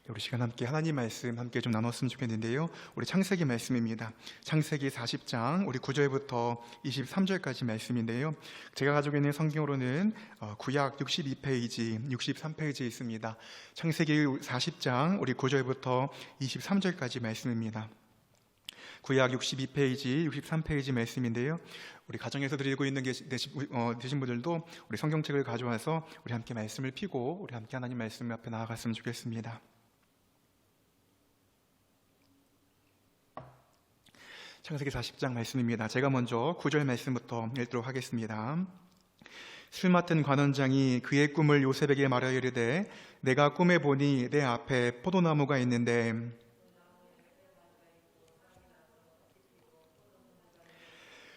우리 시간 함께 하나님 말씀 함께 좀 나눴으면 좋겠는데요. 우리 창세기 말씀입니다. 창세기 40장 우리 9절부터 23절까지 말씀인데요. 제가 가지고 있는 성경으로는 구약 62페이지, 63페이지에 있습니다. 창세기 40장 우리 9절부터 23절까지 말씀입니다. 구약 62페이지, 63페이지 말씀인데요. 우리 가정에서 드리고 있는 되신 분들도 우리 성경책을 가져와서 우리 함께 말씀을 피고 우리 함께 하나님 말씀 앞에 나아갔으면 좋겠습니다. 창세기 40장 말씀입니다. 제가 먼저 9절 말씀부터 읽도록 하겠습니다. 술 맡은 관원장이 그의 꿈을 요셉에게 말하여 이르되 내가 꿈에 보니 내 앞에 포도나무가 있는데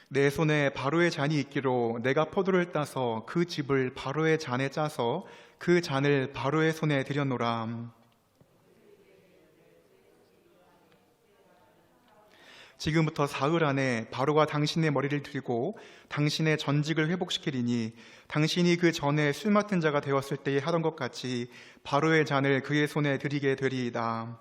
내 손에 바로의 잔이 있기로 내가 포도를 따서 그 즙을 바로의 잔에 짜서 그 잔을 바로의 손에 들였노라. 지금부터 사흘 안에 바로가 당신의 머리를 들고 당신의 전직을 회복시키리니 당신이 그 전에 술 맡은 자가 되었을 때에 하던 것 같이 바로의 잔을 그의 손에 들이게 되리이다.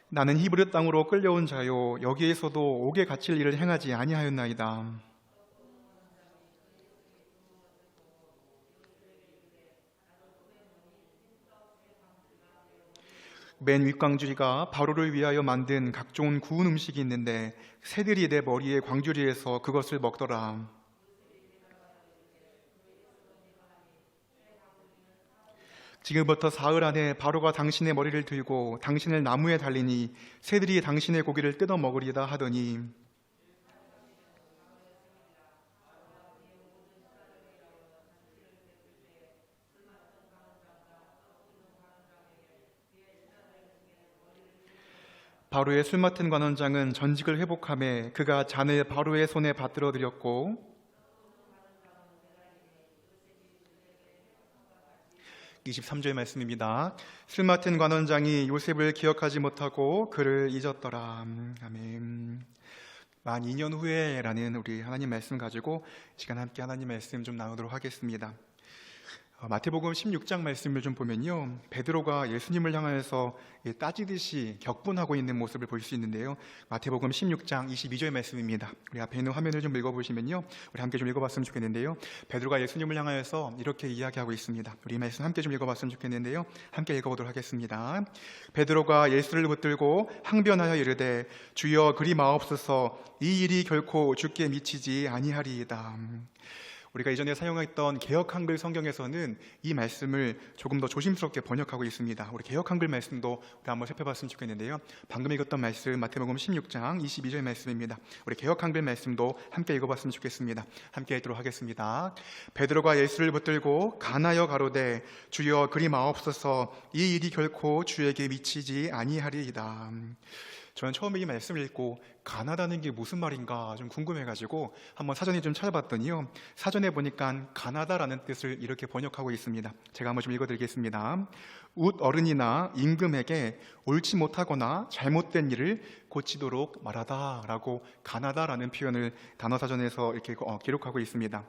나는 히브리 땅으로 끌려온 자요 여기에서도 옥에 갇힐 일을 행하지 아니하였나이다. 맨 윗광주리가 바로를 위하여 만든 각종 구운 음식이 있는데 새들이 내 머리에 광주리에서 그것을 먹더라. 지금부터 사흘 안에 바로가 당신의 머리를 들고 당신을 나무에 달리니 새들이 당신의 고기를 뜯어 먹으리다 하더니 바로의 술 맡은 관원장은 전직을 회복하며 그가 잔을 바로의 손에 받들어 드렸고 23절 말씀입니다. 술 맡은 관원장이 요셉을 기억하지 못하고 그를 잊었더라. 아멘. 만 2년 후에라는 우리 하나님 말씀 가지고 시간 함께 하나님 말씀 좀 나누도록 하겠습니다. 마태복음 16장 말씀을 좀 보면요, 베드로가 예수님을 향하여서 따지듯이 격분하고 있는 모습을 볼 수 있는데요. 마태복음 16장 22절 말씀입니다. 우리 앞에 있는 화면을 좀 읽어보시면요, 우리 함께 좀 읽어봤으면 좋겠는데요. 베드로가 예수님을 향하여서 이렇게 이야기하고 있습니다. 우리 말씀 함께 좀 읽어봤으면 좋겠는데요. 함께 읽어보도록 하겠습니다. 베드로가 예수를 붙들고 항변하여 이르되 주여 그리 마옵소서, 이 일이 결코 주께 미치지 아니하리이다. 우리가 이전에 사용했던 개역 한글 성경에서는 이 말씀을 조금 더 조심스럽게 번역하고 있습니다. 우리 개역 한글 말씀도 우리 한번 살펴봤으면 좋겠는데요. 방금 읽었던 말씀 마태복음 16장 22절 말씀입니다. 우리 개역 한글 말씀도 함께 읽어봤으면 좋겠습니다. 함께 읽도록 하겠습니다. 베드로가 예수를 붙들고 간하여 가로되 주여 그리 마옵소서, 이 일이 결코 주에게 미치지 아니하리이다. 저는 처음에 이 말씀을 읽고 가나다는 게 무슨 말인가 좀 궁금해가지고 한번 사전에 좀 찾아봤더니요, 사전에 보니까 가나다라는 뜻을 이렇게 번역하고 있습니다. 제가 한번 좀 읽어드리겠습니다. 웃 어른이나 임금에게 옳지 못하거나 잘못된 일을 고치도록 말하다 라고 가나다라는 표현을 단어사전에서 이렇게 기록하고 있습니다.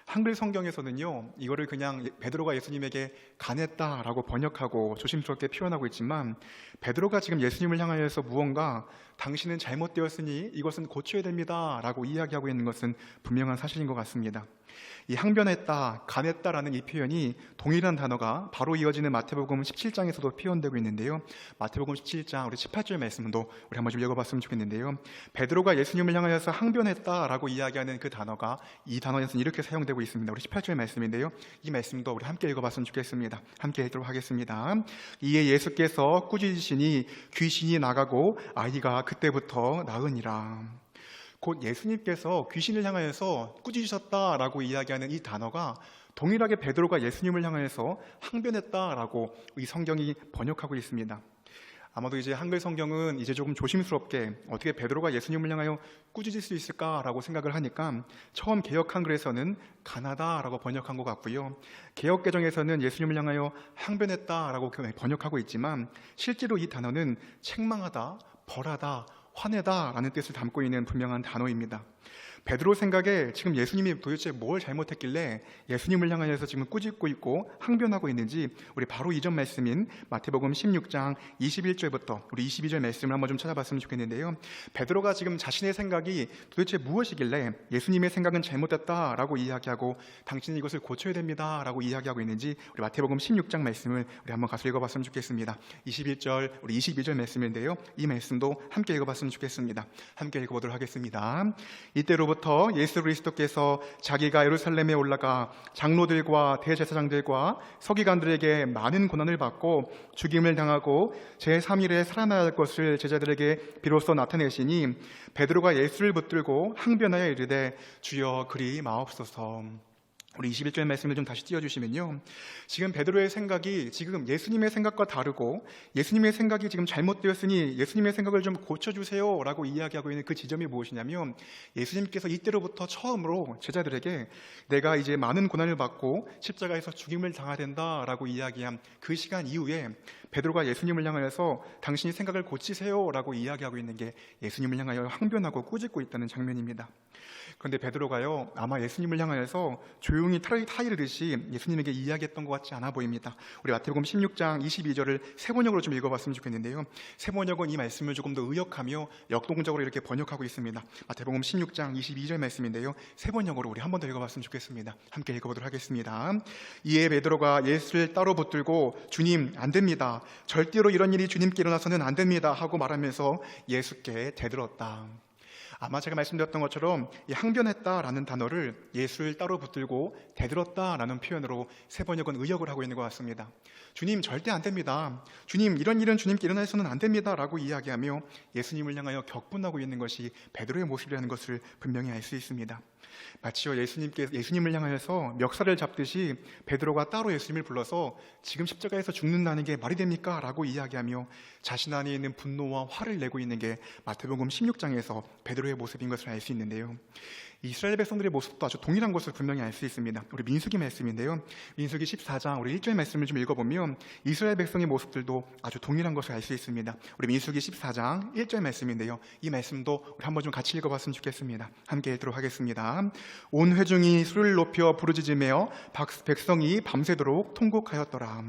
한글 성경에서는요, 이거를 그냥 베드로가 예수님에게 간했다라고 번역하고 조심스럽게 표현하고 있지만, 베드로가 지금 예수님을 향하여서 무언가 당신은 잘못되었으니 이것은 고쳐야 됩니다 라고 이야기하고 있는 것은 분명한 사실인 것 같습니다. 이 항변했다, 간했다라는 이 표현이 동일한 단어가 바로 이어지는 마태복음 17장에서도 표현되고 있는데요. 마태복음 17장 우리 18절 말씀도 우리 한번 좀 읽어봤으면 좋겠는데요. 베드로가 예수님을 향하여서 항변했다라고 이야기하는 그 단어가 이 단어에서는 이렇게 사용되고 있습니다. 우리 18절 말씀인데요. 이 말씀도 우리 함께 읽어봤으면 좋겠습니다. 함께 읽도록 하겠습니다. 이에 예수께서 꾸짖으시니 귀신이 나가고 아이가 그때부터 나으니라. 곧 예수님께서 귀신을 향하여서 꾸짖으셨다라고 이야기하는 이 단어가 동일하게 베드로가 예수님을 향하여서 항변했다라고 이 성경이 번역하고 있습니다. 아마도 이제 한글 성경은 이제 조금 조심스럽게 어떻게 베드로가 예수님을 향하여 꾸짖을 수 있을까라고 생각을 하니까 처음 개역 한글에서는 가나다라고 번역한 것 같고요. 개역 개정에서는 예수님을 향하여 항변했다라고 번역하고 있지만 실제로 이 단어는 책망하다, 벌하다, 화내다 라는 뜻을 담고 있는 분명한 단어입니다. 베드로 생각에 지금 예수님이 도대체 뭘 잘못했길래 예수님을 향하여서 지금 꾸짖고 있고 항변하고 있는지 우리 바로 이전 말씀인 마태복음 16장 21절부터 우리 22절 말씀을 한번 좀 찾아봤으면 좋겠는데요. 베드로가 지금 자신의 생각이 도대체 무엇이길래 예수님의 생각은 잘못됐다라고 이야기하고 당신은 이것을 고쳐야 됩니다라고 이야기하고 있는지 우리 마태복음 16장 말씀을 우리 한번 가서 읽어봤으면 좋겠습니다. 21절 우리 22절 말씀인데요. 이 말씀도 함께 읽어봤으면 좋겠습니다. 함께 읽어보도록 하겠습니다. 이때로부터 예수 그리스도께서 자기가 예루살렘에 올라가 장로들과 대제사장들과 서기관들에게 많은 고난을 받고 죽임을 당하고 제3일에 살아나야 할 것을 제자들에게 비로소 나타내시니 베드로가 예수를 붙들고 항변하여 이르되 주여 그리 마옵소서. 우리 21절 말씀을 좀 다시 띄워주시면요, 지금 베드로의 생각이 지금 예수님의 생각과 다르고 예수님의 생각이 지금 잘못되었으니 예수님의 생각을 좀 고쳐주세요 라고 이야기하고 있는 그 지점이 무엇이냐면, 예수님께서 이때로부터 처음으로 제자들에게 내가 이제 많은 고난을 받고 십자가에서 죽임을 당해야 된다라고 이야기한 그 시간 이후에 베드로가 예수님을 향하여서 당신이 생각을 고치세요 라고 이야기하고 있는 게 예수님을 향하여 항변하고 꾸짖고 있다는 장면입니다. 그런데 베드로가요, 아마 예수님을 향하여서 조용히 타이르듯이 예수님에게 이야기했던 것 같지 않아 보입니다. 우리 마태복음 16장 22절을 세번역으로 좀 읽어봤으면 좋겠는데요, 세번역은 이 말씀을 조금 더 의역하며 역동적으로 이렇게 번역하고 있습니다. 마태복음 16장 22절 말씀인데요, 세번역으로 우리 한 번 더 읽어봤으면 좋겠습니다. 함께 읽어보도록 하겠습니다. 이에 베드로가 예수를 따로 붙들고 주님 안 됩니다, 절대로 이런 일이 주님께 일어나서는 안 됩니다 하고 말하면서 예수께 대들었다. 아마 제가 말씀드렸던 것처럼 이 항변했다라는 단어를 예수를 따로 붙들고 대들었다라는 표현으로 세번역은 의역을 하고 있는 것 같습니다. 주님 절대 안 됩니다, 주님 이런 일은 주님께 일어나서는 안 됩니다 라고 이야기하며 예수님을 향하여 격분하고 있는 것이 베드로의 모습이라는 것을 분명히 알 수 있습니다. 마치요 예수님을 향하여서 멱살을 잡듯이 베드로가 따로 예수님을 불러서 지금 십자가에서 죽는다는 게 말이 됩니까? 라고 이야기하며 자신 안에 있는 분노와 화를 내고 있는 게 마태복음 16장에서 베드로의 모습인 것을 알 수 있는데요, 이스라엘 백성들의 모습도 아주 동일한 것을 분명히 알 수 있습니다. 우리 민수기 말씀인데요, 민수기 14장 우리 1절 말씀을 좀 읽어보면 이스라엘 백성의 모습들도 아주 동일한 것을 알 수 있습니다. 우리 민수기 14장 1절 말씀인데요, 이 말씀도 우리 한번 좀 같이 읽어봤으면 좋겠습니다. 함께 읽도록 하겠습니다. 온 회중이 소리를 높여 부르짖으며 백성이 밤새도록 통곡하였더라.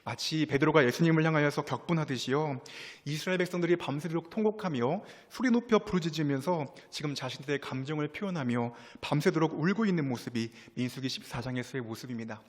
마치 베드로가 예수님을 향하여서 격분하듯이요, 이스라엘 백성들이 밤새도록 통곡하며 소리 높여 부르짖으면서 지금 자신들의 감정을 표현하며 밤새도록 울고 있는 모습이 민수기 14장에서의 모습입니다.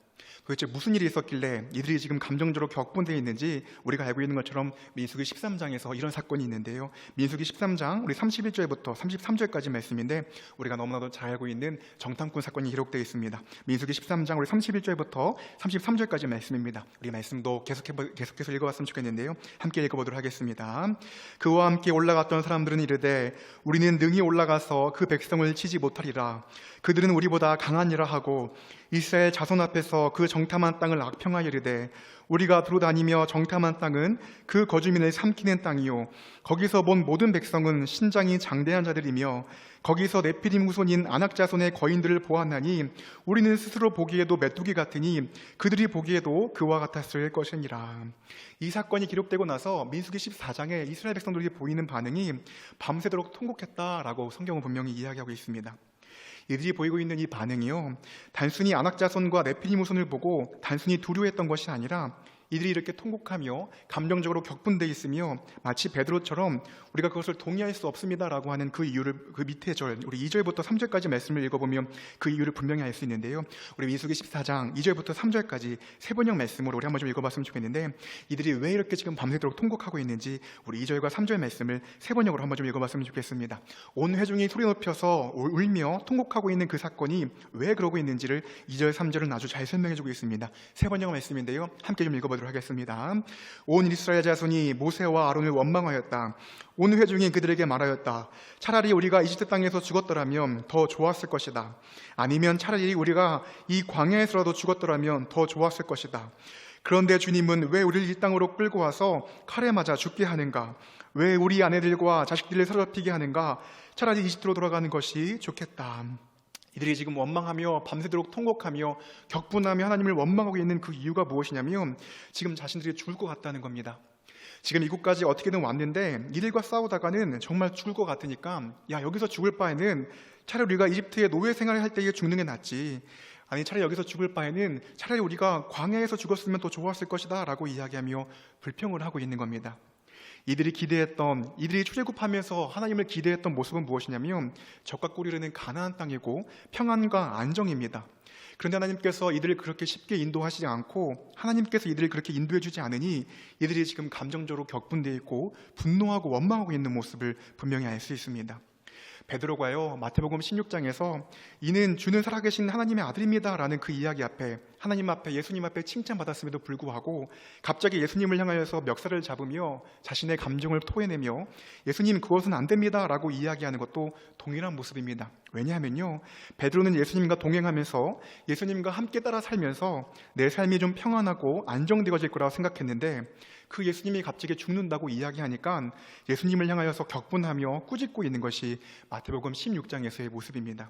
도대체 무슨 일이 있었길래 이들이 지금 감정적으로 격분되어 있는지 우리가 알고 있는 것처럼 민수기 13장에서 이런 사건이 있는데요, 민수기 13장 우리 31절부터 33절까지 말씀인데 우리가 너무나도 잘 알고 있는 정탐꾼 사건이 기록되어 있습니다. 민수기 13장 우리 31절부터 33절까지 말씀입니다. 우리 말씀도 계속해서 읽어봤으면 좋겠는데요, 함께 읽어보도록 하겠습니다. 그와 함께 올라갔던 사람들은 이르되 우리는 능히 올라가서 그 백성을 치지 못하리라. 그들은 우리보다 강하니라 하고 이스라엘 자손 앞에서 그 정탐한 땅을 악평하여 이르되 우리가 두루다니며 정탐한 땅은 그 거주민을 삼키는 땅이요 거기서 본 모든 백성은 신장이 장대한 자들이며 거기서 네피림 후손인 아낙 자손의 거인들을 보았나니 우리는 스스로 보기에도 메뚜기 같으니 그들이 보기에도 그와 같았을 것이니라. 이 사건이 기록되고 나서 민수기 14장에 이스라엘 백성들이 보이는 반응이 밤새도록 통곡했다라고 성경은 분명히 이야기하고 있습니다. 이들이 보이고 있는 이 반응이요, 단순히 아낙 자손과 네피림 후손을 보고 단순히 두려워했던 것이 아니라 이들이 이렇게 통곡하며 감정적으로 격분되어 있으며 마치 베드로처럼 우리가 그것을 동의할 수 없습니다라고 하는 그 이유를 그 밑에 절 우리 2절부터 3절까지 말씀을 읽어보면 그 이유를 분명히 알 수 있는데요, 우리 민수기 14장 2절부터 3절까지 세번역 말씀으로 우리 한번 좀 읽어봤으면 좋겠는데 이들이 왜 이렇게 지금 밤새도록 통곡하고 있는지 우리 2절과 3절 말씀을 세번역으로 한번 좀 읽어봤으면 좋겠습니다. 온 회중이 소리 높여서 울며 통곡하고 있는 그 사건이 왜 그러고 있는지를 2절 3절은 아주 잘 설명해주고 있습니다. 세번역 말씀인데요, 함께 좀 읽어보도록 하겠습니다. 온 이스라엘 자손이 모세와 아론을 원망하였다. 온 회중이 그들에게 말하였다. 차라리 우리가 이집트 땅에서 죽었더라면 더 좋았을 것이다. 아니면 차라리 우리가 이 광야에서라도 죽었더라면 더 좋았을 것이다. 그런데 주님은 왜 우리를 이 땅으로 끌고 와서 칼에 맞아 죽게 하는가? 왜 우리 아내들과 자식들을 사로잡히게 하는가? 차라리 이집트로 돌아가는 것이 좋겠다. 이들이 지금 원망하며 밤새도록 통곡하며 격분하며 하나님을 원망하고 있는 그 이유가 무엇이냐면 지금 자신들이 죽을 것 같다는 겁니다. 지금 이곳까지 어떻게든 왔는데 이들과 싸우다가는 정말 죽을 것 같으니까 야, 여기서 죽을 바에는 차라리 우리가 이집트의 노예 생활을 할 때에 죽는 게 낫지, 아니 차라리 여기서 죽을 바에는 차라리 우리가 광야에서 죽었으면 더 좋았을 것이다 라고 이야기하며 불평을 하고 있는 겁니다. 이들이 출애굽하면서 하나님을 기대했던 모습은 무엇이냐면 적과 꿀이 흐르는 가나안 땅이고 평안과 안정입니다. 그런데 하나님께서 이들을 그렇게 쉽게 인도하시지 않고, 하나님께서 이들을 그렇게 인도해 주지 않으니 이들이 지금 감정적으로 격분되어 있고 분노하고 원망하고 있는 모습을 분명히 알 수 있습니다. 베드로가요, 마태복음 16장에서 이는 주는 살아계신 하나님의 아들입니다 라는 그 이야기 앞에, 하나님 앞에, 예수님 앞에 칭찬받았음에도 불구하고 갑자기 예수님을 향하여서 멱살을 잡으며 자신의 감정을 토해내며 예수님 그것은 안 됩니다 라고 이야기하는 것도 동일한 모습입니다. 왜냐하면요, 베드로는 예수님과 동행하면서 예수님과 함께 따라 살면서 내 삶이 좀 평안하고 안정되어질 거라고 생각했는데, 그 예수님이 갑자기 죽는다고 이야기하니까 예수님을 향하여서 격분하며 꾸짖고 있는 것이 마태복음 16장에서의 모습입니다.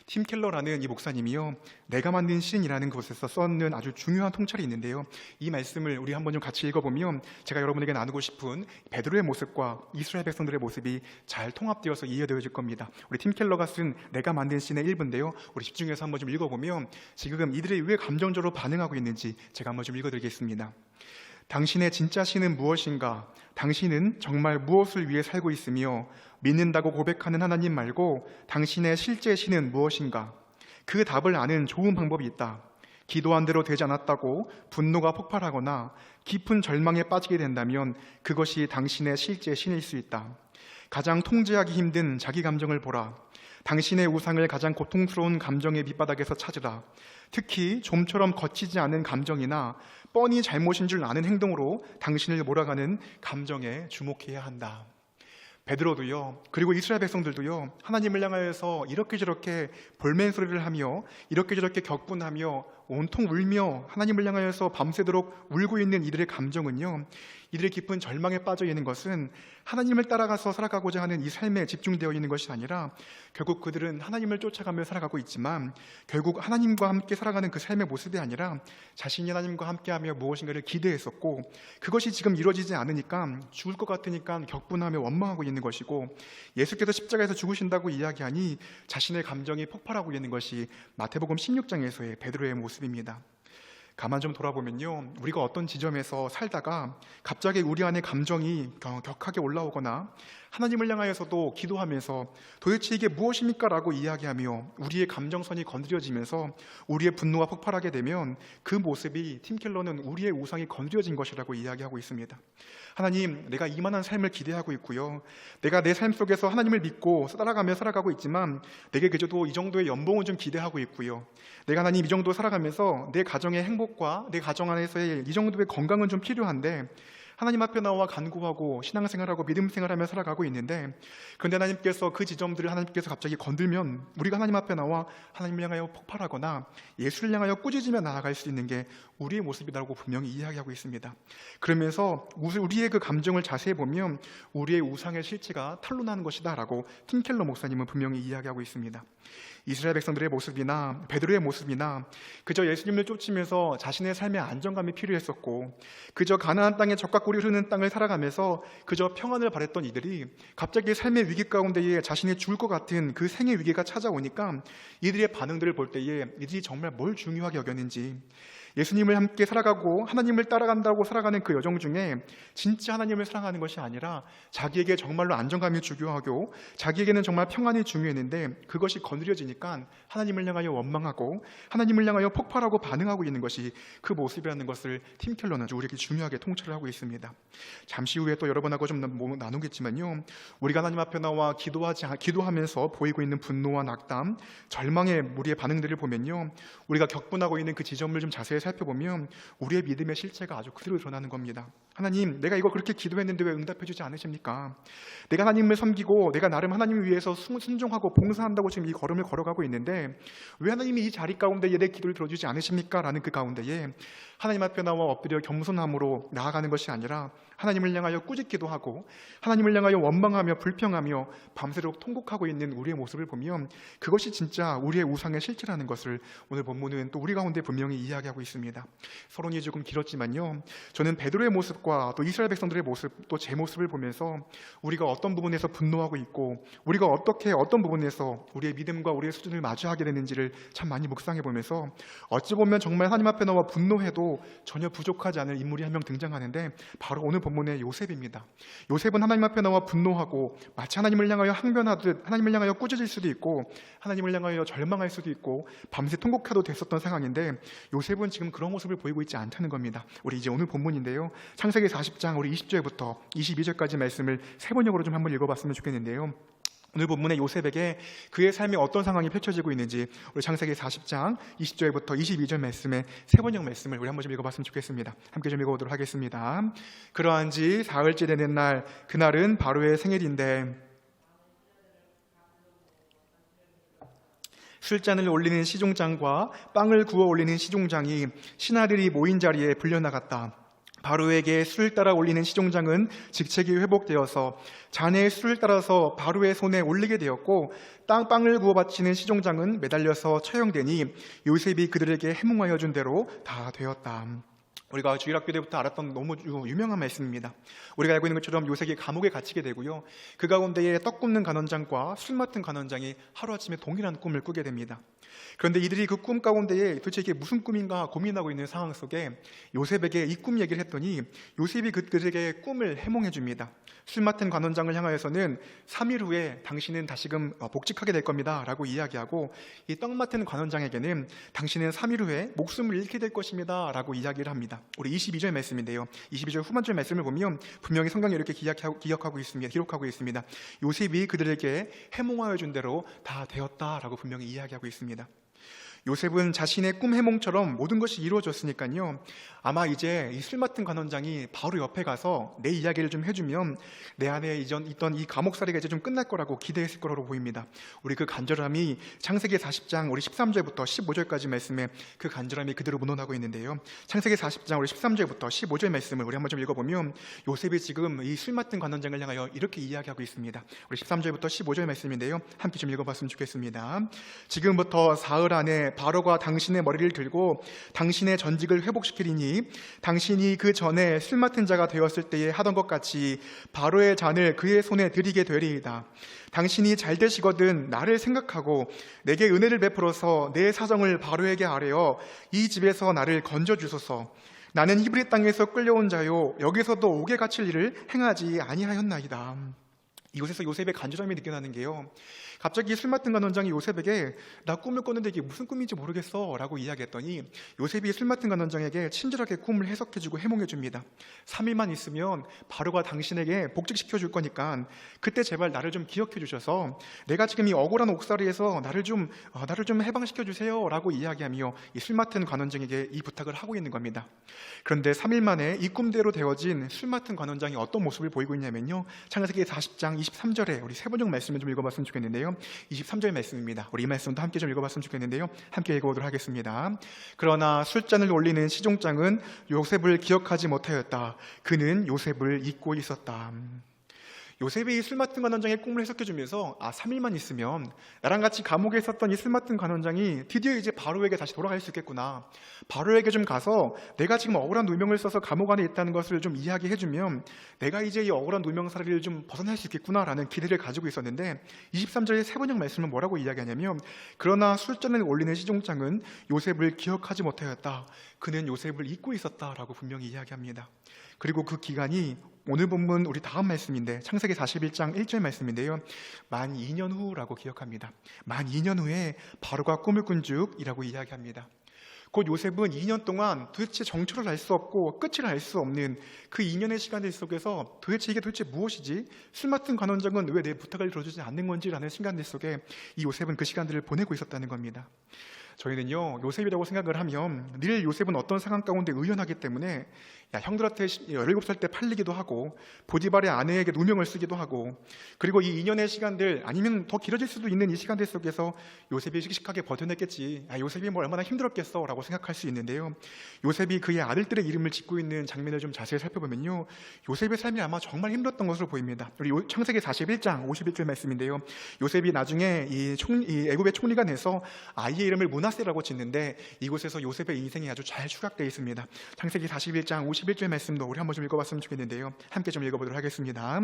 팀 켈러라는 이 목사님이요, 내가 만든 신이라는 곳에서 써놓은 아주 중요한 통찰이 있는데요, 이 말씀을 우리 한번 좀 같이 읽어보면 제가 여러분에게 나누고 싶은 베드로의 모습과 이스라엘 백성들의 모습이 잘 통합되어서 이해되어질 겁니다. 우리 팀 켈러가 쓴 내가 만든 신의 일부인데요, 우리 집중해서 한번 좀 읽어보면 지금 이들이 왜 감정적으로 반응하고 있는지 제가 한번 좀 읽어드리겠습니다. 당신의 진짜 신은 무엇인가? 당신은 정말 무엇을 위해 살고 있으며 믿는다고 고백하는 하나님 말고 당신의 실제 신은 무엇인가? 그 답을 아는 좋은 방법이 있다. 기도한 대로 되지 않았다고 분노가 폭발하거나 깊은 절망에 빠지게 된다면 그것이 당신의 실제 신일 수 있다. 가장 통제하기 힘든 자기 감정을 보라. 당신의 우상을 가장 고통스러운 감정의 밑바닥에서 찾으라. 특히 좀처럼 거치지 않은 감정이나 뻔히 잘못인 줄 아는 행동으로 당신을 몰아가는 감정에 주목해야 한다. 베드로도요, 그리고 이스라엘 백성들도요, 하나님을 향하여서 이렇게 저렇게 볼멘 소리를 하며 이렇게 저렇게 격분하며 온통 울며 하나님을 향하여서 밤새도록 울고 있는 이들의 감정은요, 이들의 깊은 절망에 빠져 있는 것은 하나님을 따라가서 살아가고자 하는 이 삶에 집중되어 있는 것이 아니라 결국 그들은 하나님을 쫓아가며 살아가고 있지만 결국 하나님과 함께 살아가는 그 삶의 모습이 아니라 자신이 하나님과 함께하며 무엇인가를 기대했었고, 그것이 지금 이루어지지 않으니까 죽을 것 같으니까 격분하며 원망하고 있는 것이고, 예수께서 십자가에서 죽으신다고 이야기하니 자신의 감정이 폭발하고 있는 것이 마태복음 16장에서의 베드로의 모습입니다. 가만 좀 돌아보면요, 우리가 어떤 지점에서 살다가 갑자기 우리 안에 감정이 격하게 올라오거나 하나님을 향하여서도 기도하면서 도대체 이게 무엇입니까? 라고 이야기하며 우리의 감정선이 건드려지면서 우리의 분노가 폭발하게 되면 그 모습이 팀 켈러는 우리의 우상이 건드려진 것이라고 이야기하고 있습니다. 하나님, 내가 이만한 삶을 기대하고 있고요, 내가 내 삶 속에서 하나님을 믿고 따라가며 살아가고 있지만 내게 그저도 이 정도의 연봉은 좀 기대하고 있고요, 내가 하나님 이 정도 살아가면서 내 가정의 행복과 내 가정 안에서의 이 정도의 건강은 좀 필요한데 하나님 앞에 나와 간구하고 신앙생활하고 믿음생활하며 살아가고 있는데, 그런데 하나님께서 그 지점들을 하나님께서 갑자기 건들면 우리가 하나님 앞에 나와 하나님을 향하여 폭발하거나 예수를 향하여 꾸짖으며 나아갈 수 있는 게 우리의 모습이라고 분명히 이야기하고 있습니다. 그러면서 우리의 그 감정을 자세히 보면 우리의 우상의 실체가 탄로나는 것이다 라고 팀 켈러 목사님은 분명히 이야기하고 있습니다. 이스라엘 백성들의 모습이나 베드로의 모습이나 그저 예수님을 쫓으면서 자신의 삶의 안정감이 필요했었고, 그저 가나안 땅의 젖과 꿀이 흐르는 땅을 살아가면서 그저 평안을 바랬던 이들이 갑자기 삶의 위기 가운데에 자신이 죽을 것 같은 그 생의 위기가 찾아오니까 이들의 반응들을 볼 때에 이들이 정말 뭘 중요하게 여겼는지, 예수님을 함께 살아가고 하나님을 따라간다고 살아가는 그 여정 중에 진짜 하나님을 사랑하는 것이 아니라 자기에게 정말로 안정감이 중요하고 자기에게는 정말 평안이 중요했는데 그것이 건드려지니까 하나님을 향하여 원망하고 하나님을 향하여 폭발하고 반응하고 있는 것이 그 모습이라는 것을 팀 켈러는 우리에게 중요하게 통찰을 하고 있습니다. 잠시 후에 또 여러분하고 좀 나누겠지만요, 우리가 하나님 앞에 나와 기도하면서 보이고 있는 분노와 낙담, 절망의 우리의 반응들을 보면요, 우리가 격분하고 있는 그 지점을 좀 자세히 살펴보면 우리의 믿음의 실체가 아주 그대로 드러나는 겁니다. 하나님, 내가 이거 그렇게 기도했는데 왜 응답해 주지 않으십니까? 내가 하나님을 섬기고 내가 나름 하나님을 위해서 순종하고 봉사한다고 지금 이 걸음을 걸어가고 있는데 왜 하나님이 이 자리 가운데에 내 기도를 들어주지 않으십니까? 라는 그 가운데에 하나님 앞에 나와 엎드려 겸손함으로 나아가는 것이 아니라 하나님을 향하여 꾸짖기도 하고 하나님을 향하여 원망하며 불평하며 밤새도록 통곡하고 있는 우리의 모습을 보면 그것이 진짜 우리의 우상의 실체라는 것을 오늘 본문은 또 우리 가운데 분명히 이야기하고 있습니다. 있습니다. 서론이 조금 길었지만요, 저는 베드로의 모습과 또 이스라엘 백성들의 모습, 또 제 모습을 보면서 우리가 어떤 부분에서 분노하고 있고 우리가 어떻게 어떤 부분에서 우리의 믿음과 우리의 수준을 마주하게 되는지를 참 많이 묵상해 보면서, 어찌 보면 정말 하나님 앞에 나와 분노해도 전혀 부족하지 않은 인물이 한 명 등장하는데, 바로 오늘 본문의 요셉입니다. 요셉은 하나님 앞에 나와 분노하고 마치 하나님을 향하여 항변하듯 하나님을 향하여 꾸짖을 수도 있고 하나님을 향하여 절망할 수도 있고 밤새 통곡해도 됐었던 상황인데, 요셉은 지금 그런 모습을 보이고 있지 않다는 겁니다. 우리 이제 오늘 본문인데요, 창세기 40장 우리 20절부터 22절까지 말씀을 세 번역으로 좀 한번 읽어봤으면 좋겠는데요, 오늘 본문의 요셉에게 그의 삶에 어떤 상황이 펼쳐지고 있는지 우리 창세기 40장 20절부터 22절 말씀의 세 번역 말씀을 우리 한번 좀 읽어봤으면 좋겠습니다. 함께 좀 읽어보도록 하겠습니다. 그러한 지 사흘째 되는 날, 그날은 바로의 생일인데 술잔을 올리는 시종장과 빵을 구워 올리는 시종장이 신하들이 모인 자리에 불려나갔다. 바로에게 술을 따라 올리는 시종장은 직책이 회복되어서 잔에 술을 따라서 바로의 손에 올리게 되었고, 빵을 구워 바치는 시종장은 매달려서 처형되니 요셉이 그들에게 해몽하여 준 대로 다 되었다. 우리가 주일학교 때부터 알았던 너무 유명한 말씀입니다. 우리가 알고 있는 것처럼 요셉이 감옥에 갇히게 되고요, 그 가운데에 떡 굽는 간원장과 술 맡은 간원장이 하루아침에 동일한 꿈을 꾸게 됩니다. 그런데 이들이 그 꿈 가운데에 도대체 이게 무슨 꿈인가 고민하고 있는 상황 속에 요셉에게 이 꿈 얘기를 했더니, 요셉이 그들에게 꿈을 해몽해 줍니다. 술 맡은 관원장을 향하여서는 3일 후에 당신은 다시금 복직하게 될 겁니다 라고 이야기하고, 이 떡 맡은 관원장에게는 당신은 3일 후에 목숨을 잃게 될 것입니다 라고 이야기를 합니다. 우리 22절 말씀인데요, 22절 후반절 말씀을 보면 분명히 성경에 이렇게 기록하고 있습니다. 요셉이 그들에게 해몽하여 준 대로 다 되었다라고 분명히 이야기하고 있습니다. 요셉은 자신의 꿈 해몽처럼 모든 것이 이루어졌으니까요, 아마 이제 이 술 맡은 관원장이 바로 옆에 가서 내 이야기를 좀 해주면 내 안에 있던 이 감옥살이가 이제 좀 끝날 거라고 기대했을 거라고 보입니다. 우리 그 간절함이 창세기 40장 우리 13절부터 15절까지 말씀에 그 간절함이 그대로 문헌하고 있는데요, 창세기 40장 우리 13절부터 15절 말씀을 우리 한번 좀 읽어보면 요셉이 지금 이 술 맡은 관원장을 향하여 이렇게 이야기하고 있습니다. 우리 13절부터 15절 말씀인데요, 함께 좀 읽어봤으면 좋겠습니다. 지금부터 사흘 안에 바로가 당신의 머리를 들고 당신의 전직을 회복시키리니, 당신이 그 전에 술 맡은 자가 되었을 때에 하던 것 같이 바로의 잔을 그의 손에 드리게 되리이다. 당신이 잘 되시거든 나를 생각하고 내게 은혜를 베풀어서 내 사정을 바로에게 아뢰어 이 집에서 나를 건져주소서. 나는 히브리 땅에서 끌려온 자요, 여기서도 옥에 갇힐 일을 행하지 아니하였나이다. 이곳에서 요셉의 간절함이 느껴나는 게요, 갑자기 술 맡은 간원장이 요셉에게 나 꿈을 꿨는데 이게 무슨 꿈인지 모르겠어 라고 이야기했더니, 요셉이 술 맡은 간원장에게 친절하게 꿈을 해석해주고 해몽해줍니다. 3일만 있으면 바로가 당신에게 복직시켜 줄 거니까 그때 제발 나를 좀 기억해 주셔서 내가 지금 이 억울한 옥살이에서 나를 좀 해방시켜 주세요 라고 이야기하며 이 술 맡은 관원장에게 이 부탁을 하고 있는 겁니다. 그런데 3일 만에 이 꿈대로 되어진 술 맡은 관원장이 어떤 모습을 보이고 있냐면요, 창세기 40장 23절에 우리 세 번역 말씀을 좀 읽어봤으면 좋겠는데요, 23절 말씀입니다. 우리 이 말씀도 함께 좀 읽어봤으면 좋겠는데요, 함께 읽어보도록 하겠습니다. 그러나 술잔을 올리는 시종장은 요셉을 기억하지 못하였다. 그는 요셉을 잊고 있었다. 요셉이 술 맡은 관원장의 꿈을 해석해주면서 3일만 있으면 나랑 같이 감옥에 있었던 이 술 맡은 관원장이 드디어 이제 바로에게 다시 돌아갈 수 있겠구나, 바로에게 좀 가서 내가 지금 억울한 누명을 써서 감옥 안에 있다는 것을 좀 이야기해주면 내가 이제 이 억울한 누명살이를 좀 벗어날 수 있겠구나라는 기대를 가지고 있었는데, 23절의 세 번역 말씀은 뭐라고 이야기하냐면, 그러나 술잔을 올리는 시종장은 요셉을 기억하지 못하였다. 그는 요셉을 잊고 있었다라고 분명히 이야기합니다. 그리고 그 기간이 오늘 본문 우리 다음 말씀인데, 창세기 41장 1절 말씀인데요, 만 2년 후라고 기억합니다. 만 2년 후에 바로가 꿈을 꾼 줍이라고 이야기합니다. 곧 요셉은 2년 동안 도대체 정초를 알 수 없고 끝을 알 수 없는 그 2년의 시간들 속에서 도대체 이게 도대체 무엇이지? 술 맡은 관원장은 왜 내 부탁을 들어주지 않는 건지라는 시간들 속에 이 요셉은 그 시간들을 보내고 있었다는 겁니다. 저희는요, 요셉이라고 생각을 하면 늘 요셉은 어떤 상황 가운데 의연하기 때문에 형들한테 17살 때 팔리기도 하고 보디발의 아내에게 누명을 쓰기도 하고, 그리고 이 2년의 시간들 아니면 더 길어질 수도 있는 이 시간들 속에서 요셉이 씩씩하게 버텨냈겠지, 요셉이 뭐 얼마나 힘들었겠어 라고 생각할 수 있는데요, 요셉이 그의 아들들의 이름을 짓고 있는 장면을 좀 자세히 살펴보면요, 요셉의 삶이 아마 정말 힘들었던 것으로 보입니다. 우리 창세기 41장 51절 말씀인데요, 요셉이 나중에 이 애굽의 총리가 돼서 아이의 이름을 문하 므낫세라고 짓는데 이곳에서 요셉의 인생이 아주 잘 추각되어 있습니다. 창세기 41장 51절 말씀도 우리 한번 좀 읽어봤으면 좋겠는데요. 함께 좀 읽어보도록 하겠습니다.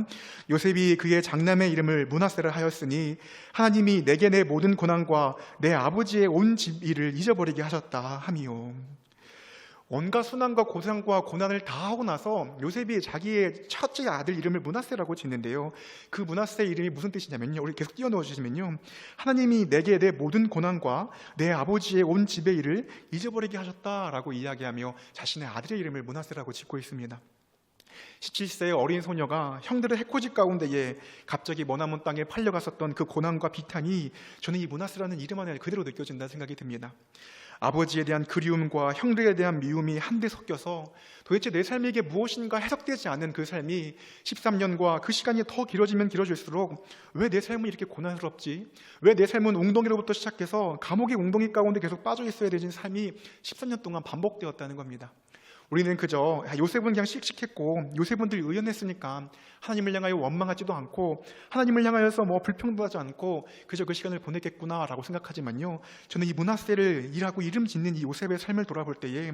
요셉이 그의 장남의 이름을 므낫세라 하였으니 하나님이 내게 내 모든 고난과 내 아버지의 온 집 일을 잊어버리게 하셨다 함이요. 온갖 순환과 고생과 고난을 다 하고 나서 요셉이 자기의 첫째 아들 이름을 므낫세라고 짓는데요. 그 므낫세 이름이 무슨 뜻이냐면요, 우리 계속 띄워넣어 주시면요, 하나님이 내게 내 모든 고난과 내 아버지의 온 집의 일을 잊어버리게 하셨다라고 이야기하며 자신의 아들의 이름을 므낫세라고 짓고 있습니다. 17세의 어린 소녀가 형들의 해코지 가운데에 갑자기 머나먼 땅에 팔려갔었던 그 고난과 비탄이 저는 이 므낫세라는 이름 안에 그대로 느껴진다는 생각이 듭니다. 아버지에 대한 그리움과 형들에 대한 미움이 한데 섞여서 도대체 내 삶이 이게 무엇인가 해석되지 않은 그 삶이 13년과 그 시간이 더 길어지면 길어질수록 왜 내 삶은 이렇게 고난스럽지? 왜 내 삶은 웅덩이로부터 시작해서 감옥의 웅덩이 가운데 계속 빠져 있어야 되는 삶이 13년 동안 반복되었다는 겁니다. 우리는 그저 요셉은 그냥 씩씩했고 요셉은 늘 의연했으니까 하나님을 향하여 원망하지도 않고 하나님을 향하여서 불평도하지 않고 그저 그 시간을 보냈겠구나라고 생각하지만요, 저는 이 므낫세를 일하고 이름 짓는 이 요셉의 삶을 돌아볼 때에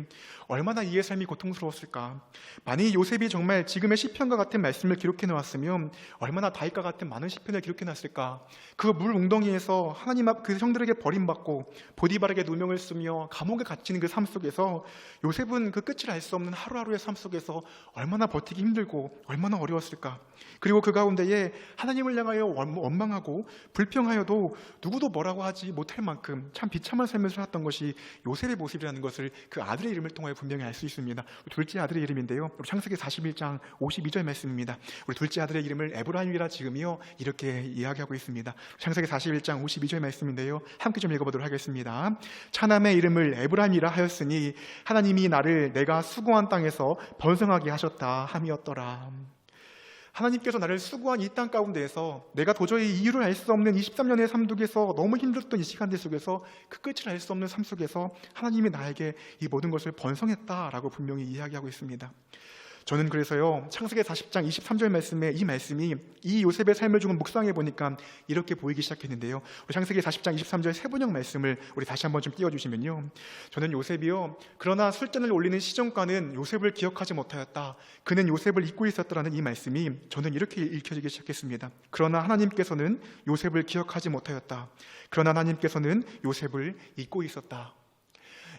얼마나 이의 삶이 고통스러웠을까. 만약 요셉이 정말 지금의 시편과 같은 말씀을 기록해 놓았으면 얼마나 다윗과 같은 많은 시편을 기록해 놨을까. 그 물 웅덩이에서 하나님 앞 그 형들에게 버림받고 보디발에게 누명을 쓰며 감옥에 갇히는 그 삶 속에서 요셉은 그 끝을 알 수 없는 하루하루의 삶 속에서 얼마나 버티기 힘들고 얼마나 어려웠을까. 그리고 그 가운데에 하나님을 향하여 원망하고 불평하여도 누구도 뭐라고 하지 못할 만큼 참 비참한 삶을 살았던 것이 요셉의 모습이라는 것을 그 아들의 이름을 통하여 분명히 알 수 있습니다. 둘째 아들의 이름인데요, 창세기 41장 52절 말씀입니다. 우리 둘째 아들의 이름을 에브라임이라 지으며 이렇게 이야기하고 있습니다. 창세기 41장 52절 말씀인데요, 함께 좀 읽어보도록 하겠습니다. 차남의 이름을 에브라임이라 하였으니 하나님이 나를 내가 수고한 땅에서 번성하게 하셨다 함이었더라. 하나님께서 나를 수고한 이 땅 가운데에서 내가 도저히 이유를 알 수 없는 23년의 삶 속에서 너무 힘들었던 이 시간들 속에서 그 끝을 알 수 없는 삶 속에서 하나님이 나에게 이 모든 것을 번성했다라고 분명히 이야기하고 있습니다. 저는 그래서요, 창세기 40장 23절 말씀에 이 말씀이 이 요셉의 삶을 조금 묵상해 보니까 이렇게 보이기 시작했는데요. 우리 창세기 40장 23절 세번역 말씀을 우리 다시 한번 좀 띄워주시면요, 저는 요셉이요, 그러나 술잔을 올리는 시종가는 요셉을 기억하지 못하였다, 그는 요셉을 잊고 있었다라는 이 말씀이 저는 이렇게 읽혀지기 시작했습니다. 그러나 하나님께서는 요셉을 기억하지 못하였다, 그러나 하나님께서는 요셉을 잊고 있었다.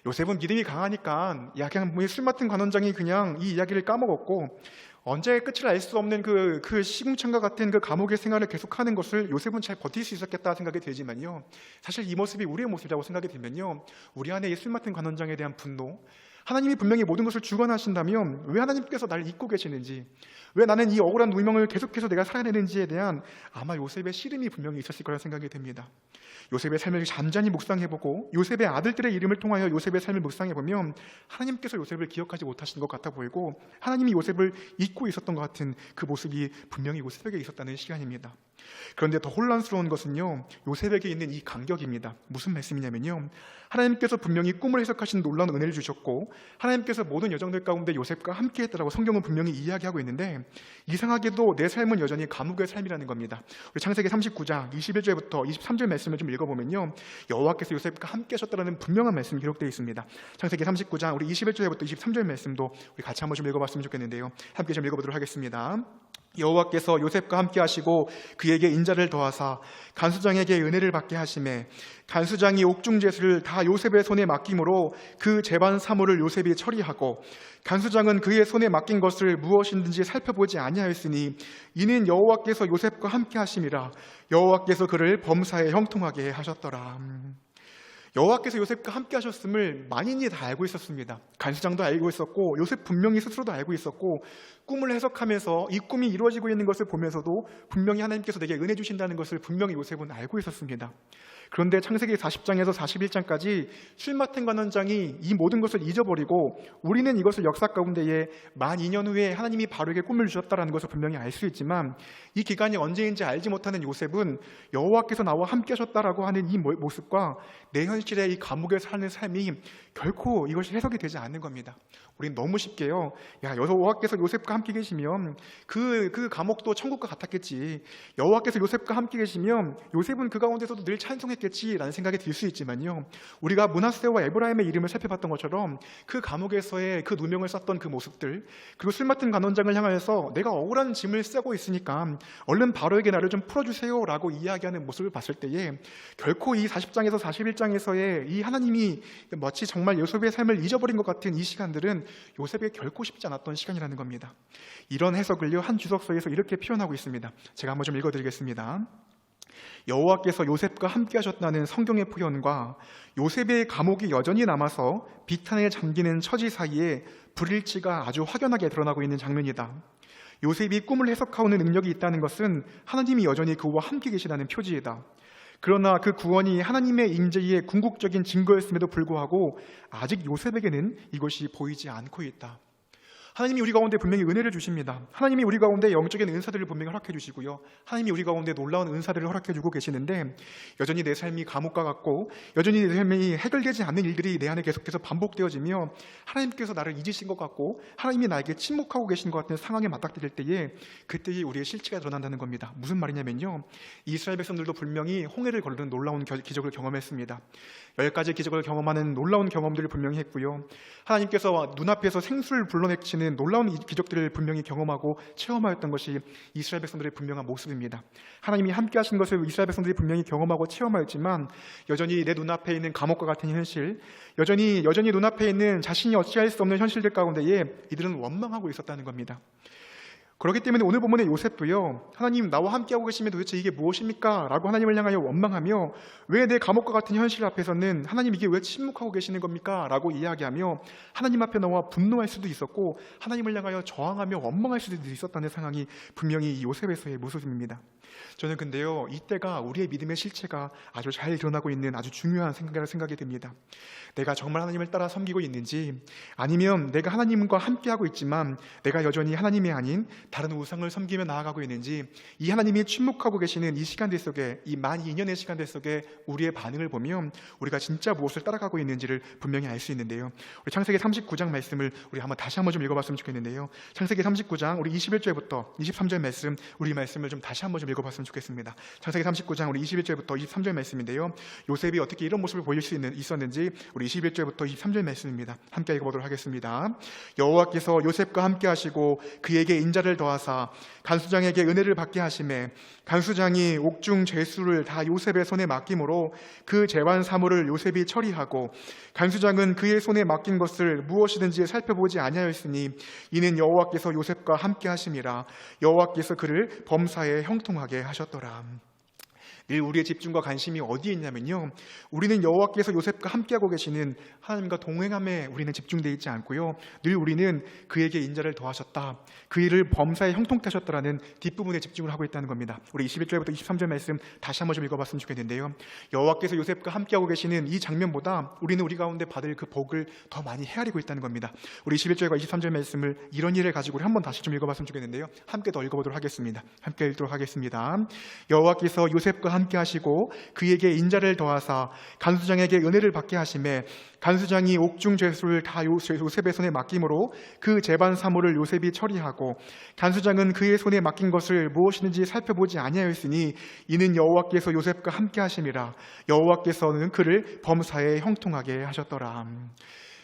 요셉은 믿음이 강하니까 그냥 술 맡은 관원장이 그냥 이 이야기를 까먹었고 언제 끝을 알 수 없는 그 시궁창과 같은 그 감옥의 생활을 계속하는 것을 요셉은 잘 버틸 수 있었겠다 생각이 들지만요, 사실 이 모습이 우리의 모습이라고 생각이 들면요, 우리 안에 이 술 맡은 관원장에 대한 분노, 하나님이 분명히 모든 것을 주관하신다면 왜 하나님께서 나를 잊고 계시는지, 왜 나는 이 억울한 누명을 계속해서 내가 살아내는지에 대한 아마 요셉의 시름이 분명히 있었을 거라 생각이 듭니다. 요셉의 삶을 잠잠히 묵상해보고 요셉의 아들들의 이름을 통하여 요셉의 삶을 묵상해보면 하나님께서 요셉을 기억하지 못하신 것 같아 보이고 하나님이 요셉을 잊고 있었던 것 같은 그 모습이 분명히 요셉에게 있었다는 시간입니다. 그런데 더 혼란스러운 것은요, 요셉에게 있는 이 간격입니다. 무슨 말씀이냐면요, 하나님께서 분명히 꿈을 해석하신 놀라운 은혜를 주셨고 하나님께서 모든 여정들 가운데 요셉과 함께 했다라고 성경은 분명히 이야기하고 있는데 이상하게도 내 삶은 여전히 감옥의 삶이라는 겁니다. 우리 창세기 39장 21절부터 23절 말씀을 좀 읽어보면요, 여호와께서 요셉과 함께 하셨다라는 분명한 말씀이 기록되어 있습니다. 창세기 39장 우리 21절부터 23절 말씀도 우리 같이 한번 좀 읽어봤으면 좋겠는데요, 함께 좀 읽어보도록 하겠습니다. 여호와께서 요셉과 함께 하시고 그에게 인자를 더하사 간수장에게 은혜를 받게 하시매 간수장이 옥중제수를 다 요셉의 손에 맡김으로 그 제반 사물을 요셉이 처리하고 간수장은 그의 손에 맡긴 것을 무엇인지 살펴보지 아니하였으니 이는 여호와께서 요셉과 함께 하심이라 여호와께서 그를 범사에 형통하게 하셨더라. 여호와께서 요셉과 함께 하셨음을 만인이 다 알고 있었습니다. 간수장도 알고 있었고 요셉 분명히 스스로도 알고 있었고 꿈을 해석하면서 이 꿈이 이루어지고 있는 것을 보면서도 분명히 하나님께서 내게 은혜 주신다는 것을 분명히 요셉은 알고 있었습니다. 그런데 창세기 40장에서 41장까지 술 맡은 관원장이 이 모든 것을 잊어버리고 우리는 이것을 역사 가운데에 만 2년 후에 하나님이 바로에게 꿈을 주셨다는 것을 분명히 알 수 있지만 이 기간이 언제인지 알지 못하는 요셉은 여호와께서 나와 함께 하셨다라고 하는 이 모습과 내 현실의 이 감옥에 사는 삶이 결코 이것이 해석이 되지 않는 겁니다. 우리는 너무 쉽게요, 여호와께서 요셉과 함께 계시면 그 감옥도 천국과 같았겠지, 여호와께서 요셉과 함께 계시면 요셉은 그 가운데서도 늘 찬송했겠지, 있겠지라는 생각이 들 수 있지만요, 우리가 므낫세와 에브라임의 이름을 살펴봤던 것처럼 그 감옥에서의 그 누명을 썼던 그 모습들, 그리고 술 맡은 간원장을 향하여서 내가 억울한 짐을 싸고 있으니까 얼른 바로에게 나를 좀 풀어주세요 라고 이야기하는 모습을 봤을 때에 결코 이 40장에서 41장에서의 이 하나님이 마치 정말 요셉의 삶을 잊어버린 것 같은 이 시간들은 요셉에게 결코 쉽지 않았던 시간이라는 겁니다. 이런 해석을요, 한 주석서에서 이렇게 표현하고 있습니다. 제가 한번 좀 읽어드리겠습니다. 여호와께서 요셉과 함께 하셨다는 성경의 표현과 요셉의 감옥이 여전히 남아서 비탄에 잠기는 처지 사이에 불일치가 아주 확연하게 드러나고 있는 장면이다. 요셉이 꿈을 해석하는 능력이 있다는 것은 하나님이 여전히 그와 함께 계시다는 표지이다. 그러나 그 구원이 하나님의 임재의 궁극적인 증거였음에도 불구하고 아직 요셉에게는 이것이 보이지 않고 있다. 하나님이 우리 가운데 분명히 은혜를 주십니다. 하나님이 우리 가운데 영적인 은사들을 분명히 허락해 주시고요, 하나님이 우리 가운데 놀라운 은사들을 허락해 주고 계시는데 여전히 내 삶이 감옥과 같고 여전히 내 삶이 해결되지 않는 일들이 내 안에 계속해서 반복되어지며 하나님께서 나를 잊으신 것 같고 하나님이 나에게 침묵하고 계신 것 같은 상황에 맞닥뜨릴 때에 그때에 우리의 실체가 드러난다는 겁니다. 무슨 말이냐면요, 이스라엘 백성들도 분명히 홍해를 거르는 놀라운 기적을 경험했습니다. 10가지 기적을 경험하는 놀라운 경험들을 분명히 했고요, 하나님께서 눈앞에서 생수를 불러내치는 놀라운 기적들을 분명히 경험하고 체험하였던 것이 이스라엘 백성들의 분명한 모습입니다. 하나님이 함께 하신 것을 이스라엘 백성들이 분명히 경험하고 체험하였지만 여전히 내 눈앞에 있는 감옥과 같은 현실, 여전히 눈앞에 있는 자신이 어찌할 수 없는 현실들 가운데에 이들은 원망하고 있었다는 겁니다. 그렇기 때문에 오늘 본문의 요셉도요, 하나님 나와 함께하고 계시면 도대체 이게 무엇입니까? 라고 하나님을 향하여 원망하며 왜 내 감옥과 같은 현실 앞에서는 하나님 이게 왜 침묵하고 계시는 겁니까? 라고 이야기하며 하나님 앞에 나와 분노할 수도 있었고 하나님을 향하여 저항하며 원망할 수도 있었다는 상황이 분명히 이 요셉에서의 모습입니다. 저는 근데요, 이때가 우리의 믿음의 실체가 아주 잘 드러나고 있는 아주 중요한 생각이 듭니다. 내가 정말 하나님을 따라 섬기고 있는지, 아니면 내가 하나님과 함께하고 있지만 내가 여전히 하나님이 아닌 다른 우상을 섬기며 나아가고 있는지, 이 하나님이 침묵하고 계시는 이 시간들 속에, 이 만 2년의 시간들 속에 우리의 반응을 보면 우리가 진짜 무엇을 따라가고 있는지를 분명히 알 수 있는데요, 우리 창세기 39장 말씀을 우리 다시 한번 좀 읽어봤으면 좋겠는데요, 창세기 39장 우리 21절부터 23절 말씀, 우리 말씀을 좀 다시 한번 좀 읽어봤으면 좋겠습니다. 창세기 39장 우리 21절부터 23절 말씀인데요, 요셉이 어떻게 이런 모습을 보일 수 있었는지 우리 21절부터 23절 말씀입니다. 함께 읽어보도록 하겠습니다. 여호와께서 요셉과 함께 하시고 그에게 인자를 더하사 간수장에게 은혜를 받게 하시매 간수장이 옥중 죄수를 다 요셉의 손에 맡김으로 그 재환 사물을 요셉이 처리하고 간수장은 그의 손에 맡긴 것을 무엇이든지 살펴보지 아니하였으니 이는 여호와께서 요셉과 함께 하심이라. 여호와께서 그를 범사에 형통하게 하셨더라. 늘 우리의 집중과 관심이 어디에 있냐면요, 우리는 여호와께서 요셉과 함께하고 계시는 하나님과 동행함에 우리는 집중되어 있지 않고요, 늘 우리는 그에게 인자를 더하셨다, 그 일을 범사에 형통케 하셨다라는 뒷부분에 집중을 하고 있다는 겁니다. 우리 21절부터 23절 말씀 다시 한번 좀 읽어봤으면 좋겠는데요, 여호와께서 요셉과 함께하고 계시는 이 장면보다 우리는 우리 가운데 받을 그 복을 더 많이 헤아리고 있다는 겁니다. 우리 21절과 23절 말씀을, 이런 일을 가지고 우리 한번 다시 좀 읽어봤으면 좋겠는데요, 함께 더 읽어보도록 하겠습니다. 함께 읽도록 하겠습니다. 여호와께서 요셉과 함께 하시고 그에게 인자를 더하사 간수장에게 은혜를 받게 하시매 간수장이 옥중 죄수를 다 요셉의 손에 맡김으로 그 재반 사물을 요셉이 처리하고 간수장은 그의 손에 맡긴 것을 무엇이든지 살펴보지 아니하였으니 이는 여호와께서 요셉과 함께 하심이라. 여호와께서는 그를 범사에 형통하게 하셨더라.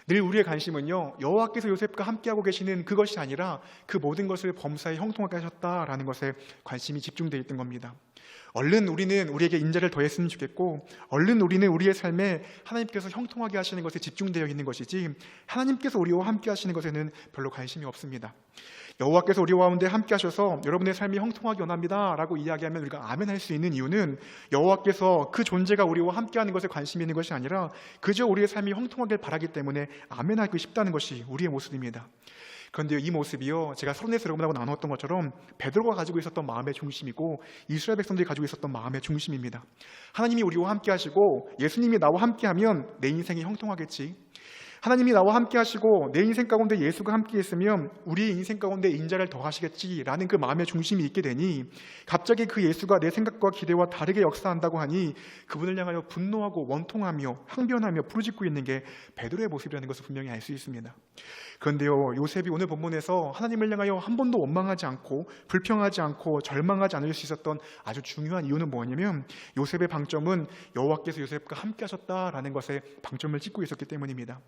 늘 우리의 관심은요, 여호와께서 요셉과 함께하고 계시는 그것이 아니라 그 모든 것을 범사에 형통하게 하셨다라는 것에 관심이 집중되어 있던 겁니다. 얼른 우리는 우리에게 인자를 더했으면 좋겠고, 얼른 우리는 우리의 삶에 하나님께서 형통하게 하시는 것에 집중되어 있는 것이지 하나님께서 우리와 함께 하시는 것에는 별로 관심이 없습니다. 여호와께서 우리 가운데 함께 하셔서 여러분의 삶이 형통하기 원합니다 라고 이야기하면 우리가 아멘 할 수 있는 이유는 여호와께서 그 존재가 우리와 함께 하는 것에 관심이 있는 것이 아니라 그저 우리의 삶이 형통하길 바라기 때문에 아멘 하고 싶다는 것이 우리의 모습입니다. 그런데 이 모습이요, 제가 서론에서 여러분하고 나눴던 것처럼 베드로가 가지고 있었던 마음의 중심이고 이스라엘 백성들이 가지고 있었던 마음의 중심입니다. 하나님이 우리와 함께 하시고 예수님이 나와 함께 하면 내 인생이 형통하겠지, 하나님이 나와 함께 하시고 내 인생 가운데 예수가 함께 했으면 우리의 인생 가운데 인자를 더하시겠지라는 그 마음의 중심이 있게 되니 갑자기 그 예수가 내 생각과 기대와 다르게 역사한다고 하니 그분을 향하여 분노하고 원통하며 항변하며 부르짖고 있는 게 베드로의 모습이라는 것을 분명히 알 수 있습니다. 그런데요, 요셉이 오늘 본문에서 하나님을 향하여 한 번도 원망하지 않고 불평하지 않고 절망하지 않을 수 있었던 아주 중요한 이유는 뭐냐면 요셉의 방점은 여호와께서 요셉과 함께 하셨다라는 것에 방점을 찍고 있었기 때문입니다.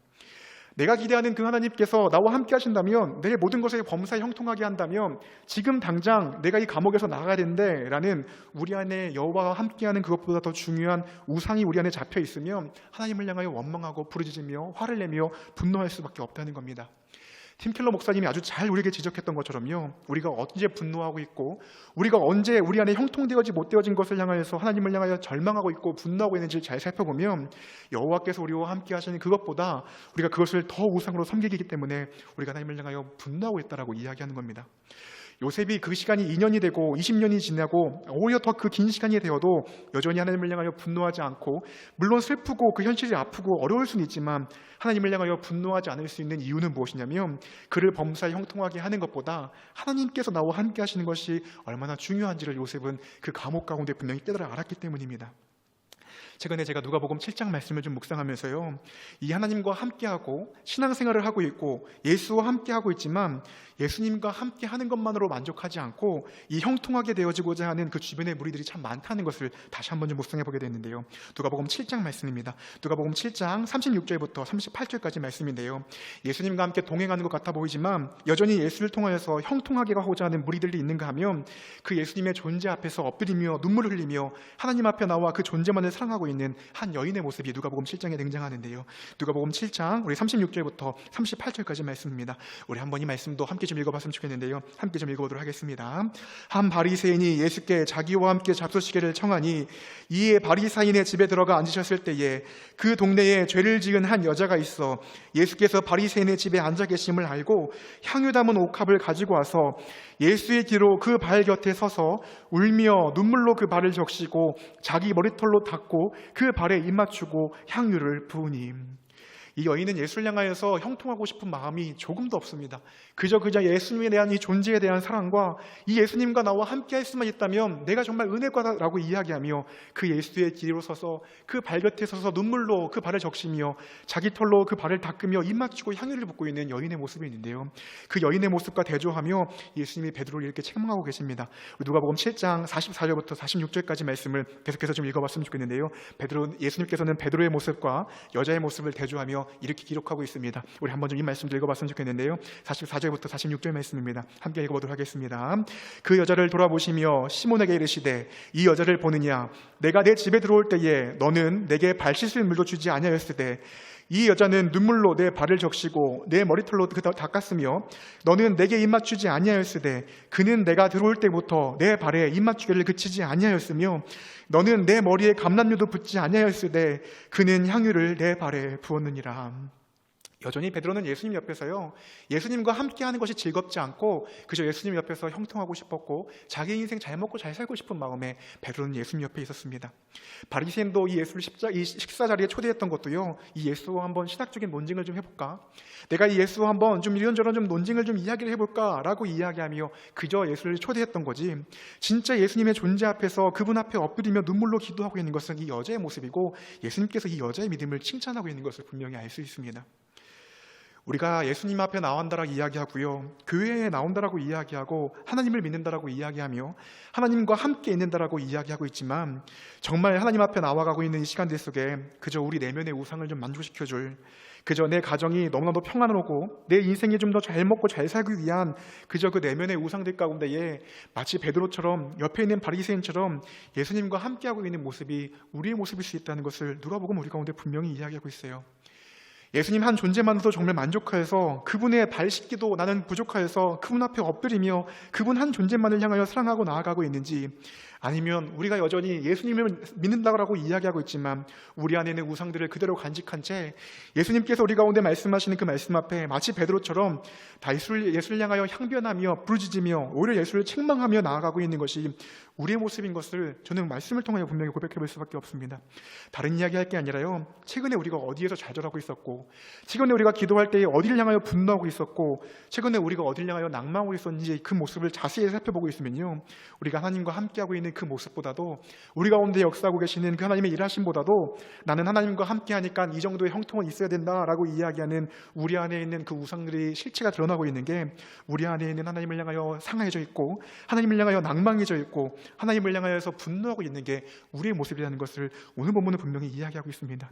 내가 기대하는 그 하나님께서 나와 함께 하신다면, 내 모든 것을 범사에 형통하게 한다면 지금 당장 내가 이 감옥에서 나가야 되는데 라는 우리 안에 여호와와 함께하는 그것보다 더 중요한 우상이 우리 안에 잡혀 있으면 하나님을 향하여 원망하고 부르짖으며 화를 내며 분노할 수밖에 없다는 겁니다. 팀켈러 목사님이 아주 잘 우리에게 지적했던 것처럼요, 우리가 언제 분노하고 있고 우리가 언제 우리 안에 형통되어지 못되어진 것을 향하여서 하나님을 향하여 절망하고 있고 분노하고 있는지 잘 살펴보면 여호와께서 우리와 함께 하시는 그것보다 우리가 그것을 더 우상으로 섬기기 때문에 우리가 하나님을 향하여 분노하고 있다라고 이야기하는 겁니다. 요셉이 그 시간이 2년이 되고 20년이 지나고 오히려 더 그 긴 시간이 되어도 여전히 하나님을 향하여 분노하지 않고, 물론 슬프고 그 현실이 아프고 어려울 수는 있지만 하나님을 향하여 분노하지 않을 수 있는 이유는 무엇이냐면 그를 범사에 형통하게 하는 것보다 하나님께서 나와 함께 하시는 것이 얼마나 중요한지를 요셉은 그 감옥 가운데 분명히 깨달아 알았기 때문입니다. 최근에 제가 누가복음 7장 말씀을 좀 묵상하면서요, 이 하나님과 함께하고 신앙생활을 하고 있고 예수와 함께하고 있지만 예수님과 함께하는 것만으로 만족하지 않고 이 형통하게 되어지고자 하는 그 주변의 무리들이 참 많다는 것을 다시 한번 좀 묵상해 보게 됐는데요. 누가복음 7장 말씀입니다. 누가복음 7장 36절부터 38절까지 말씀인데요, 예수님과 함께 동행하는 것 같아 보이지만 여전히 예수를 통하여서 형통하게 하고자 하는 무리들이 있는가 하면 그 예수님의 존재 앞에서 엎드리며 눈물을 흘리며 하나님 앞에 나와 그 존재만을 사랑하고 있는 한 여인의 모습이 누가복음 7장에 등장하는데요. 누가복음 7장 우리 36절부터 38절까지 말씀입니다. 우리 한번 이 말씀도 함께 좀 읽어봤으면 좋겠는데요. 함께 좀 읽어보도록 하겠습니다. 한 바리새인이 예수께 자기와 함께 잡수시기를 청하니 이에 바리사인의 집에 들어가 앉으셨을 때에 그 동네에 죄를 지은 한 여자가 있어 예수께서 바리새인의 집에 앉아 계심을 알고 향유 담은 옥합을 가지고 와서 예수의 뒤로 그 발 곁에 서서 울며 눈물로 그 발을 적시고 자기 머리털로 닦고 그 발에 입 맞추고 향유를 부으니, 이 여인은 예수를 향하여서 형통하고 싶은 마음이 조금도 없습니다. 그저 예수님에 대한 이 존재에 대한 사랑과 이 예수님과 나와 함께 할 수만 있다면 내가 정말 은혜과다라고 이야기하며 그 예수의 뒤로 서서 그 발 곁에 서서 눈물로 그 발을 적시며 자기 털로 그 발을 닦으며 입 맞추고 향유를 붓고 있는 여인의 모습이 있는데요, 그 여인의 모습과 대조하며 예수님이 베드로를 이렇게 책망하고 계십니다. 누가복음 7장 44절부터 46절까지 말씀을 계속해서 좀 읽어봤으면 좋겠는데요, 예수님께서는 베드로의 모습과 여자의 모습을 대조하며 이렇게 기록하고 있습니다. 우리 한번 좀 이 말씀도 읽어봤으면 좋겠는데요, 44절부터 46절 말씀입니다. 함께 읽어보도록 하겠습니다. 그 여자를 돌아보시며 시몬에게 이르시되 이 여자를 보느냐, 내가 내 집에 들어올 때에 너는 내게 발 씻을 물도 주지 아니하였으되 이 여자는 눈물로 내 발을 적시고 내 머리털로 닦았으며 너는 내게 입 맞추지 아니하였으되 그는 내가 들어올 때부터 내 발에 입 맞추기를 그치지 아니하였으며 너는 내 머리에 감람유도 붓지 아니하였으되 그는 향유를 내 발에 부었느니라. 여전히 베드로는 예수님 옆에서요, 예수님과 함께하는 것이 즐겁지 않고 그저 예수님 옆에서 형통하고 싶었고 자기 인생 잘 먹고 잘 살고 싶은 마음에 베드로는 예수님 옆에 있었습니다. 바리새인도 이 예수를 이 식사 자리에 초대했던 것도요, 이 예수와 한번 신학적인 논쟁을 좀 해볼까, 내가 이 예수와 한번 좀 이런저런 좀 논쟁을 좀 이야기를 해볼까라고 이야기하며 그저 예수를 초대했던 거지, 진짜 예수님의 존재 앞에서 그분 앞에 엎드리며 눈물로 기도하고 있는 것은 이 여자의 모습이고 예수님께서 이 여자의 믿음을 칭찬하고 있는 것을 분명히 알 수 있습니다. 우리가 예수님 앞에 나온다라고 이야기하고요, 교회에 나온다라고 이야기하고 하나님을 믿는다라고 이야기하며 하나님과 함께 있는다라고 이야기하고 있지만 정말 하나님 앞에 나와가고 있는 이 시간들 속에 그저 우리 내면의 우상을 좀 만족시켜줄, 그저 내 가정이 너무나도 평안하고 내 인생이 좀 더 잘 먹고 잘 살기 위한 그저 그 내면의 우상들 가운데에 마치 베드로처럼 옆에 있는 바리새인처럼 예수님과 함께하고 있는 모습이 우리의 모습일 수 있다는 것을 누가복음 우리 가운데 분명히 이야기하고 있어요. 예수님 한 존재만으로도 정말 만족하여서 그분의 발 씻기도 나는 부족하여서 그분 앞에 엎드리며 그분 한 존재만을 향하여 사랑하고 나아가고 있는지, 아니면 우리가 여전히 예수님을 믿는다고 이야기하고 있지만 우리 안에 있는 우상들을 그대로 간직한 채 예수님께서 우리 가운데 말씀하시는 그 말씀 앞에 마치 베드로처럼 다 예수를 향하여 향변하며 부르짖으며 오히려 예수를 책망하며 나아가고 있는 것이 우리의 모습인 것을 저는 말씀을 통하여 분명히 고백해 볼 수밖에 없습니다. 다른 이야기 할 게 아니라요, 최근에 우리가 어디에서 좌절하고 있었고, 최근에 우리가 기도할 때에 어디를 향하여 분노하고 있었고, 최근에 우리가 어디를 향하여 낭망하고 있었는지 그 모습을 자세히 살펴보고 있으면요, 우리가 하나님과 함께하고 있는 그 모습보다도, 우리 가운데 역사하고 계시는 그 하나님의 일하심보다도 나는 하나님과 함께하니까 이 정도의 형통은 있어야 된다라고 이야기하는 우리 안에 있는 그 우상들의 실체가 드러나고 있는 게 우리 안에 있는 하나님을 향하여 상해져 있고, 하나님을 향하여 낭망해져 있고, 하나님을 향하여서 분노하고 있는 게 우리의 모습이라는 것을 오늘 본문은 분명히 이야기하고 있습니다.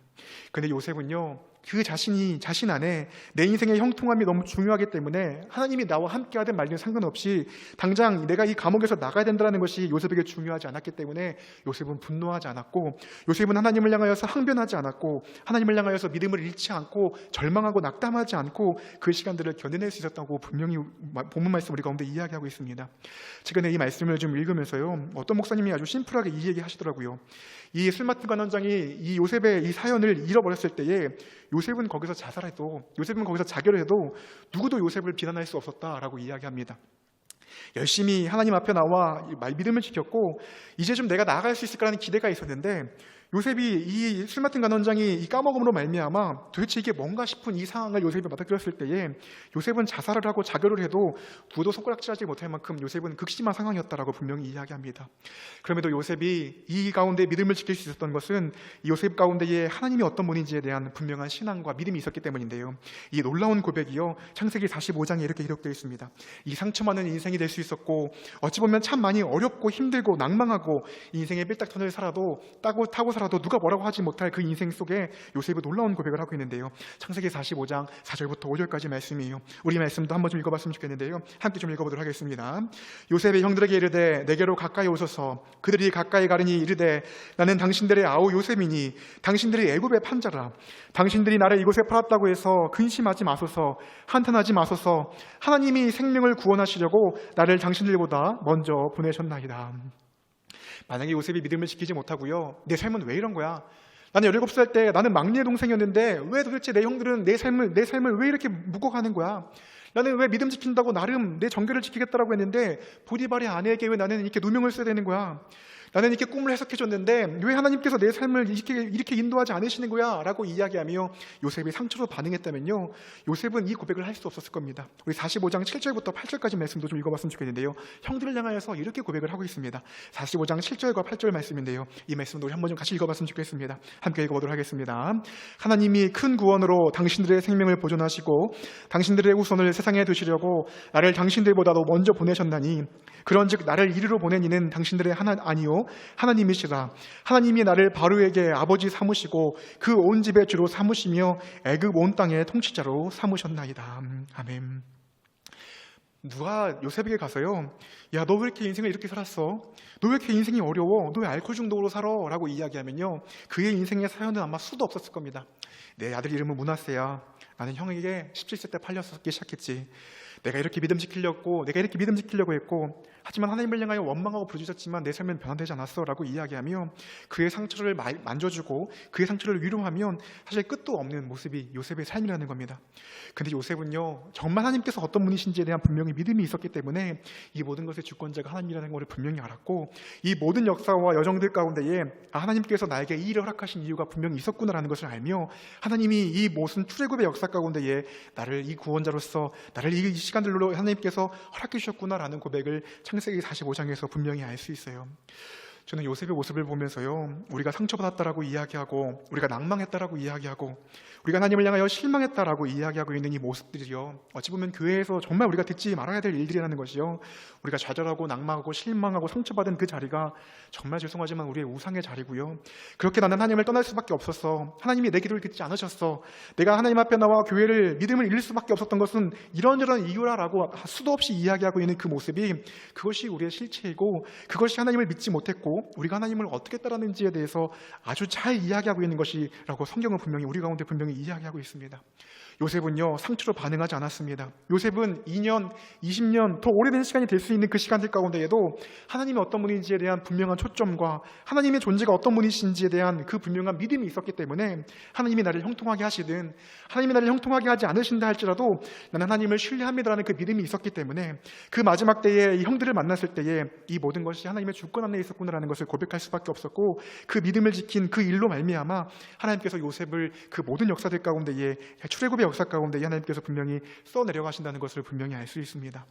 그런데 요셉은요, 그 자신 안에 내 인생의 형통함이 너무 중요하기 때문에 하나님이 나와 함께하든 말든 상관없이 당장 내가 이 감옥에서 나가야 된다는 것이 요셉에게 중요하지 않았기 때문에 요셉은 분노하지 않았고, 요셉은 하나님을 향하여서 항변하지 않았고, 하나님을 향하여서 믿음을 잃지 않고 절망하고 낙담하지 않고 그 시간들을 견뎌낼 수 있었다고 분명히 본문 말씀 우리 가운데 이야기하고 있습니다. 최근에 이 말씀을 좀 읽으면서요, 어떤 목사님이 아주 심플하게 이 얘기 하시더라고요. 이 술마트 관원장이 이 요셉의 이 사연을 잃어버렸을 때에 요셉은 거기서 자살해도, 요셉은 거기서 자결을 해도 누구도 요셉을 비난할 수 없었다라고 이야기합니다. 열심히 하나님 앞에 나와 믿음을 지켰고 이제 좀 내가 나아갈 수 있을까라는 기대가 있었는데, 요셉이 이 술 맡은 간원장이 이 까먹음으로 말미암아 도대체 이게 뭔가 싶은 이 상황을 요셉이 받아들였을 때에 요셉은 자살을 하고 자결을 해도 누구도 손가락질하지 못할 만큼 요셉은 극심한 상황이었다라고 분명히 이야기합니다. 그럼에도 요셉이 이 가운데 믿음을 지킬 수 있었던 것은 이 요셉 가운데에 하나님이 어떤 분인지에 대한 분명한 신앙과 믿음이 있었기 때문인데요, 이 놀라운 고백이요, 창세기 45장에 이렇게 기록되어 있습니다. 이 상처 많은 인생이 될 수 있었고 어찌 보면 참 많이 어렵고 힘들고 낭망하고 인생의 삘딱터널 살아도 타고 살아도 누가 뭐라고 하지 못할 그 인생 속에 요셉이 놀라운 고백을 하고 있는데요, 창세기 45장 4절부터 5절까지 말씀이에요. 우리 말씀도 한번 좀 읽어봤으면 좋겠는데요, 함께 좀 읽어보도록 하겠습니다. 요셉의 형들에게 이르되 내게로 가까이 오소서. 그들이 가까이 가르니 이르되 나는 당신들의 아우 요셉이니 당신들이 애굽의 판자라. 당신들이 나를 이곳에 팔았다고 해서 근심하지 마소서. 한탄하지 마소서. 하나님이 생명을 구원하시려고 나를 당신들보다 먼저 보내셨나이다. 만약에 요셉이 믿음을 지키지 못하고요, 내 삶은 왜 이런 거야? 나는 17살 때 나는 막내 동생이었는데 왜 도대체 내 형들은 내 삶을 왜 이렇게 묶어가는 거야? 나는 왜 믿음 지킨다고 나름 내 정결을 지키겠다라고 했는데 보디발의 아내에게 왜 나는 이렇게 누명을 써야 되는 거야? 나는 이렇게 꿈을 해석해줬는데 왜 하나님께서 내 삶을 이렇게 인도하지 않으시는 거야? 라고 이야기하며 요셉이 상처로 반응했다면요, 요셉은 이 고백을 할 수 없었을 겁니다. 우리 45장 7절부터 8절까지 말씀도 좀 읽어봤으면 좋겠는데요, 형들을 향하여서 이렇게 고백을 하고 있습니다. 45장 7절과 8절 말씀인데요, 이 말씀도 우리 한번 좀 같이 읽어봤으면 좋겠습니다. 함께 읽어보도록 하겠습니다. 하나님이 큰 구원으로 당신들의 생명을 보존하시고 당신들의 후손을 세상에 두시려고 나를 당신들보다도 먼저 보내셨나니 그런즉 나를 이리로 보낸 이는 당신들의 아니요 하나님이시라. 하나님이 나를 바로에게 아버지 삼으시고 그 온 집의 주로 삼으시며 애굽 온 땅의 통치자로 삼으셨나이다. 아멘. 누가 요셉에게 가서요, 야, 너 왜 이렇게 인생을 이렇게 살았어? 너 왜 이렇게 인생이 어려워? 너 왜 알코올 중독으로 살아? 라고 이야기하면요, 그의 인생의 사연은 아마 수도 없었을 겁니다. 내 아들 이름은 문하세야. 나는 형에게 17세 때 팔렸기 시작했지. 내가 이렇게 믿음 지키려고 했고 하지만 하나님을 향하여 원망하고 부르짖었지만 내 삶은 변화되지 않았어 라고 이야기하며 그의 상처를 만져주고 그의 상처를 위로하면 사실 끝도 없는 모습이 요셉의 삶이라는 겁니다. 근데 요셉은요, 정말 하나님께서 어떤 분이신지에 대한 분명히 믿음이 있었기 때문에 이 모든 것의 주권자가 하나님이라는 것을 분명히 알았고, 이 모든 역사와 여정들 가운데에 하나님께서 나에게 이 일을 허락하신 이유가 분명히 있었구나라는 것을 알며 하나님이 이 모든 출애굽의 역사 가운데에 나를 이 구원자로서 나를 이 시간들로 하나님께서 허락해 주셨구나라는 고백을 창세기 45장에서 분명히 알 수 있어요. 저는 요셉의 모습을 보면서요, 우리가 상처받았다라고 이야기하고 우리가 낭망했다라고 이야기하고 우리가 하나님을 향하여 실망했다라고 이야기하고 있는 이 모습들이요, 어찌 보면 교회에서 정말 우리가 듣지 말아야 될 일들이라는 것이요, 우리가 좌절하고 낭망하고 실망하고 상처받은 그 자리가 정말 죄송하지만 우리의 우상의 자리고요, 그렇게 나는 하나님을 떠날 수밖에 없었어. 하나님이 내 기도를 듣지 않으셨어. 내가 하나님 앞에 나와 교회를 믿음을 잃을 수밖에 없었던 것은 이런저런 이유라라고 수도 없이 이야기하고 있는 그 모습이, 그것이 우리의 실체이고 그것이 하나님을 믿지 못했고 믿고 우리가 하나님을 어떻게 따르는지에 대해서 아주 잘 이야기하고 있는 것이라고 성경은 분명히 우리 가운데 분명히 이야기하고 있습니다. 요셉은요, 상처로 반응하지 않았습니다. 요셉은 2년, 20년 더 오래된 시간이 될 수 있는 그 시간들 가운데에도 하나님이 어떤 분인지에 대한 분명한 초점과 하나님의 존재가 어떤 분이신지에 대한 그 분명한 믿음이 있었기 때문에 하나님이 나를 형통하게 하시든 하나님이 나를 형통하게 하지 않으신다 할지라도 나는 하나님을 신뢰합니다라는 그 믿음이 있었기 때문에 그 마지막 때에 이 형들을 만났을 때에 이 모든 것이 하나님의 주권 안에 있었구나라는 것을 고백할 수밖에 없었고, 그 믿음을 지킨 그 일로 말미암아 하나님께서 요셉을 그 모든 역사들 가운데에 출애굽의 역사 가운데 하나님께서 분명히 써내려가신다는 것을 분명히 알 수 있습니다.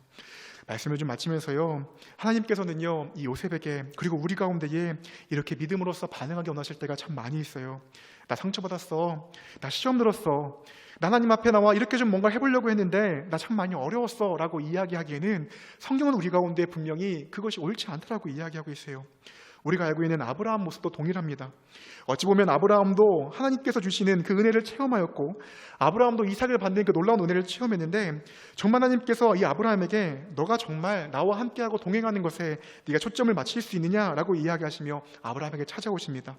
말씀을 좀 마치면서요, 하나님께서는요 이 요셉에게 그리고 우리 가운데에 이렇게 믿음으로써 반응하게 원하실 때가 참 많이 있어요. 나 상처받았어, 나 시험 들었어, 나 하나님 앞에 나와 이렇게 좀 뭔가 해보려고 했는데 나 참 많이 어려웠어 라고 이야기하기에는 성경은 우리 가운데 분명히 그것이 옳지 않다라고 이야기하고 있어요. 우리가 알고 있는 아브라함 모습도 동일합니다. 어찌 보면 아브라함도 하나님께서 주시는 그 은혜를 체험하였고, 아브라함도 이삭을 받는 그 놀라운 은혜를 체험했는데, 정말 하나님께서 이 아브라함에게 너가 정말 나와 함께하고 동행하는 것에 네가 초점을 맞출 수 있느냐라고 이야기하시며 아브라함에게 찾아오십니다.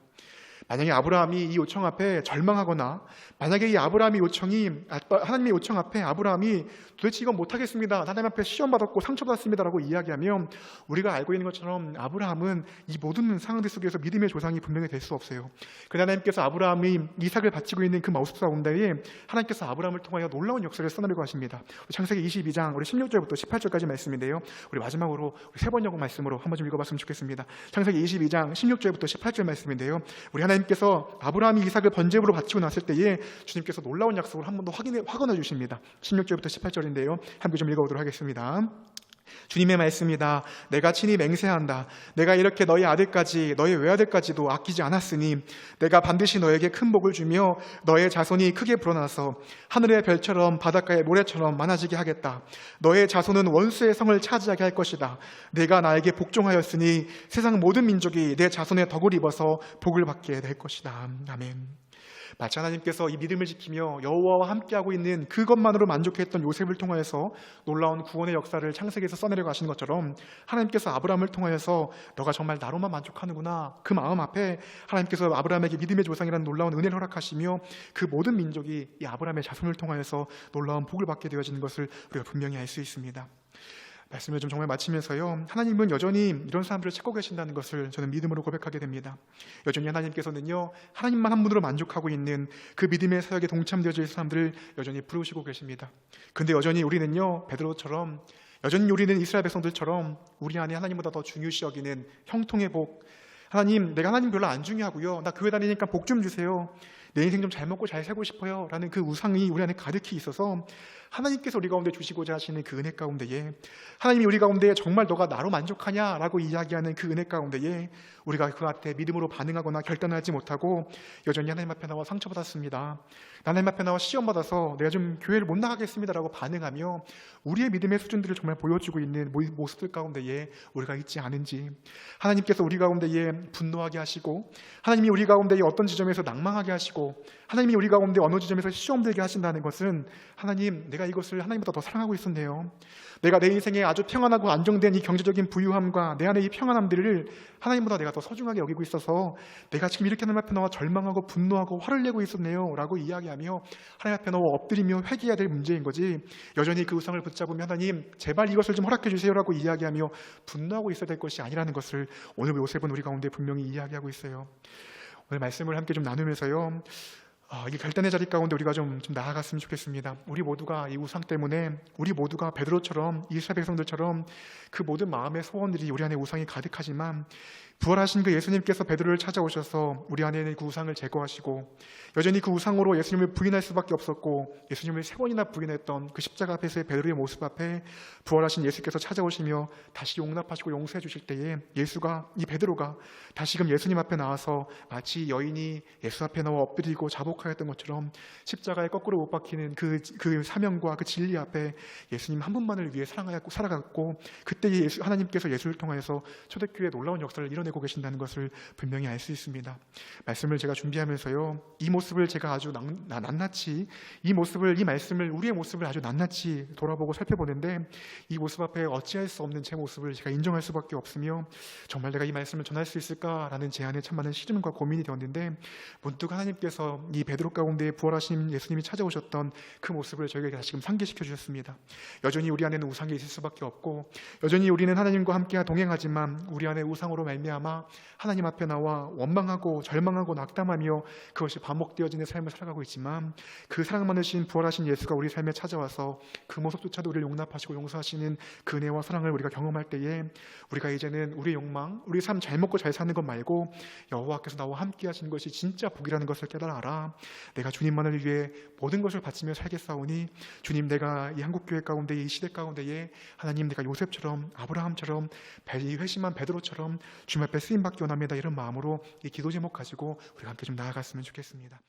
만약에 아브라함이 이 요청 앞에 절망하거나, 만약에 이 아브라함의 요청이 하나님의 요청 앞에 아브라함이 도대체 이건 못하겠습니다, 하나님 앞에 시험받았고 상처받았습니다 라고 이야기하면, 우리가 알고 있는 것처럼 아브라함은 이 모든 상황들 속에서 믿음의 조상이 분명히 될 수 없어요. 그러나 하나님께서 아브라함이 이삭을 바치고 있는 그 모습 가운데에 하나님께서 아브라함을 통하여 놀라운 역사를 써내려고 하십니다. 창세기 22장 우리 16절부터 18절까지 말씀인데요, 우리 마지막으로 세 번역 말씀으로 한번 좀 읽어봤으면 좋겠습니다. 창세기 22장 16절부터 18절 말씀인데요, 우리 하나님께서 아브라함이 이삭을 번제물로 바치고 났을 때에 주님께서 놀라운 약속을 한 번 더 확언해 주십니다. 16절부터 18절인데요, 함께 좀 읽어보도록 하겠습니다. 주님의 말씀이다. 내가 친히 맹세한다. 내가 이렇게 너희 아들까지 너희 외아들까지도 아끼지 않았으니 내가 반드시 너에게 큰 복을 주며 너의 자손이 크게 불어나서 하늘의 별처럼 바닷가의 모래처럼 많아지게 하겠다. 너의 자손은 원수의 성을 차지하게 할 것이다. 내가 나에게 복종하였으니 세상 모든 민족이 내 자손의 덕을 입어서 복을 받게 될 것이다. 아멘. 마치 하나님께서 이 믿음을 지키며 여호와와 함께하고 있는 그것만으로 만족했던 요셉을 통하여서 놀라운 구원의 역사를 창세기에서 써내려 가시는 것처럼, 하나님께서 아브라함을 통하여서 너가 정말 나로만 만족하는구나, 그 마음 앞에 하나님께서 아브라함에게 믿음의 조상이라는 놀라운 은혜를 허락하시며 그 모든 민족이 이 아브라함의 자손을 통하여서 놀라운 복을 받게 되어지는 것을 우리가 분명히 알 수 있습니다. 말씀을 좀 정말 마치면서요, 하나님은 여전히 이런 사람들을 찾고 계신다는 것을 저는 믿음으로 고백하게 됩니다. 여전히 하나님께서는요, 하나님만 한 분으로 만족하고 있는 그 믿음의 사역에 동참되어질 사람들을 여전히 부르시고 계십니다. 근데 여전히 우리는요, 베드로처럼, 여전히 우리는 이스라엘 백성들처럼 우리 안에 하나님보다 더 중요시 여기는 형통의 복, 하나님, 내가 하나님 별로 안 중요하고요, 나 교회 다니니까 복 좀 주세요, 내 인생 좀 잘 먹고 잘 살고 싶어요 라는 그 우상이 우리 안에 가득히 있어서 하나님께서 우리 가운데 주시고자 하시는 그 은혜 가운데에, 하나님이 우리 가운데 정말 너가 나로 만족하냐라고 이야기하는 그 은혜 가운데에 우리가 그 앞에 믿음으로 반응하거나 결단하지 못하고 여전히 하나님 앞에 나와 상처받았습니다, 하나님 앞에 나와 시험받아서 내가 좀 교회를 못 나가겠습니다라고 반응하며 우리의 믿음의 수준들을 정말 보여주고 있는 모습들 가운데에 우리가 있지 않은지, 하나님께서 우리 가운데에 분노하게 하시고, 하나님이 우리 가운데에 어떤 지점에서 낭망하게 하시고, 하나님이 우리 가운데 어느 지점에서 시험 들게 하신다는 것은, 하나님, 내가 이것을 하나님보다 더 사랑하고 있었네요, 내가 내 인생에 아주 평안하고 안정된 이 경제적인 부유함과 내 안에 이 평안함들을 하나님보다 내가 더 소중하게 여기고 있어서 내가 지금 이렇게 하나님 앞에 나와 절망하고 분노하고 화를 내고 있었네요 라고 이야기하며 하나님 앞에 나와 엎드리며 회개해야 될 문제인 거지, 여전히 그 우상을 붙잡으며 하나님 제발 이것을 좀 허락해 주세요 라고 이야기하며 분노하고 있어야 될 것이 아니라는 것을 오늘 요셉은 우리 가운데 분명히 이야기하고 있어요. 오늘 말씀을 함께 좀 나누면서요, 이 결단의 자리 가운데 우리가 좀 나아갔으면 좋겠습니다. 우리 모두가 이 우상 때문에, 우리 모두가 베드로처럼, 이스라엘 백성들처럼 그 모든 마음의 소원들이 우리 안에 우상이 가득하지만, 부활하신 그 예수님께서 베드로를 찾아오셔서 우리 안에 있는 그 우상을 제거하시고, 여전히 그 우상으로 예수님을 부인할 수밖에 없었고 예수님을 3번이나 부인했던 그 십자가 앞에서의 베드로의 모습 앞에 부활하신 예수께서 찾아오시며 다시 용납하시고 용서해 주실 때에 이 베드로가 다시금 예수님 앞에 나와서 마치 여인이 예수 앞에 나와 엎드리고 자복하였던 것처럼 십자가에 거꾸로 못 박히는 그 사명과 그 진리 앞에 예수님 한 분만을 위해 살아갔고, 그때 하나님께서 예수를 통하여서 초대교회의 놀라운 역사를 이뤄내 살리고 계신다는 것을 분명히 알 수 있습니다. 말씀을 제가 준비하면서요, 이 모습을 제가 아주 낱낱이 이 말씀을 우리의 모습을 아주 낱낱이 돌아보고 살펴보는데, 이 모습 앞에 어찌할 수 없는 제 모습을 제가 인정할 수밖에 없으며, 정말 내가 이 말씀을 전할 수 있을까라는 제 안에 참 많은 시름과 고민이 되었는데, 문득 하나님께서 이 베드로 가운데 부활하신 예수님이 찾아오셨던 그 모습을 저에게 다시금 상기시켜 주셨습니다. 여전히 우리 안에는 우상이 있을 수밖에 없고, 여전히 우리는 하나님과 함께 동행하지만 우리 안에 우상으로 말미암아 하나님 앞에 나와 원망하고 절망하고 낙담하며 그것이 반복되어지는 삶을 살아가고 있지만, 그 사랑 많으신 부활하신 예수가 우리 삶에 찾아와서 그 모습조차도 우리를 용납하시고 용서하시는 그 은혜와 사랑을 우리가 경험할 때에, 우리가 이제는 우리 욕망, 우리 삶 잘 먹고 잘 사는 것 말고 여호와께서 나와 함께 하시는 것이 진짜 복이라는 것을 깨달아라. 내가 주님만을 위해 모든 것을 바치며 살겠사오니, 주님, 내가 이 한국교회 가운데, 이 시대 가운데에 하나님, 내가 요셉처럼, 아브라함처럼, 이 회심한 베드로처럼 주님 앞에 쓰임받기 원합니다. 이런 마음으로 이 기도 제목 가지고 우리가 함께 좀 나아갔으면 좋겠습니다.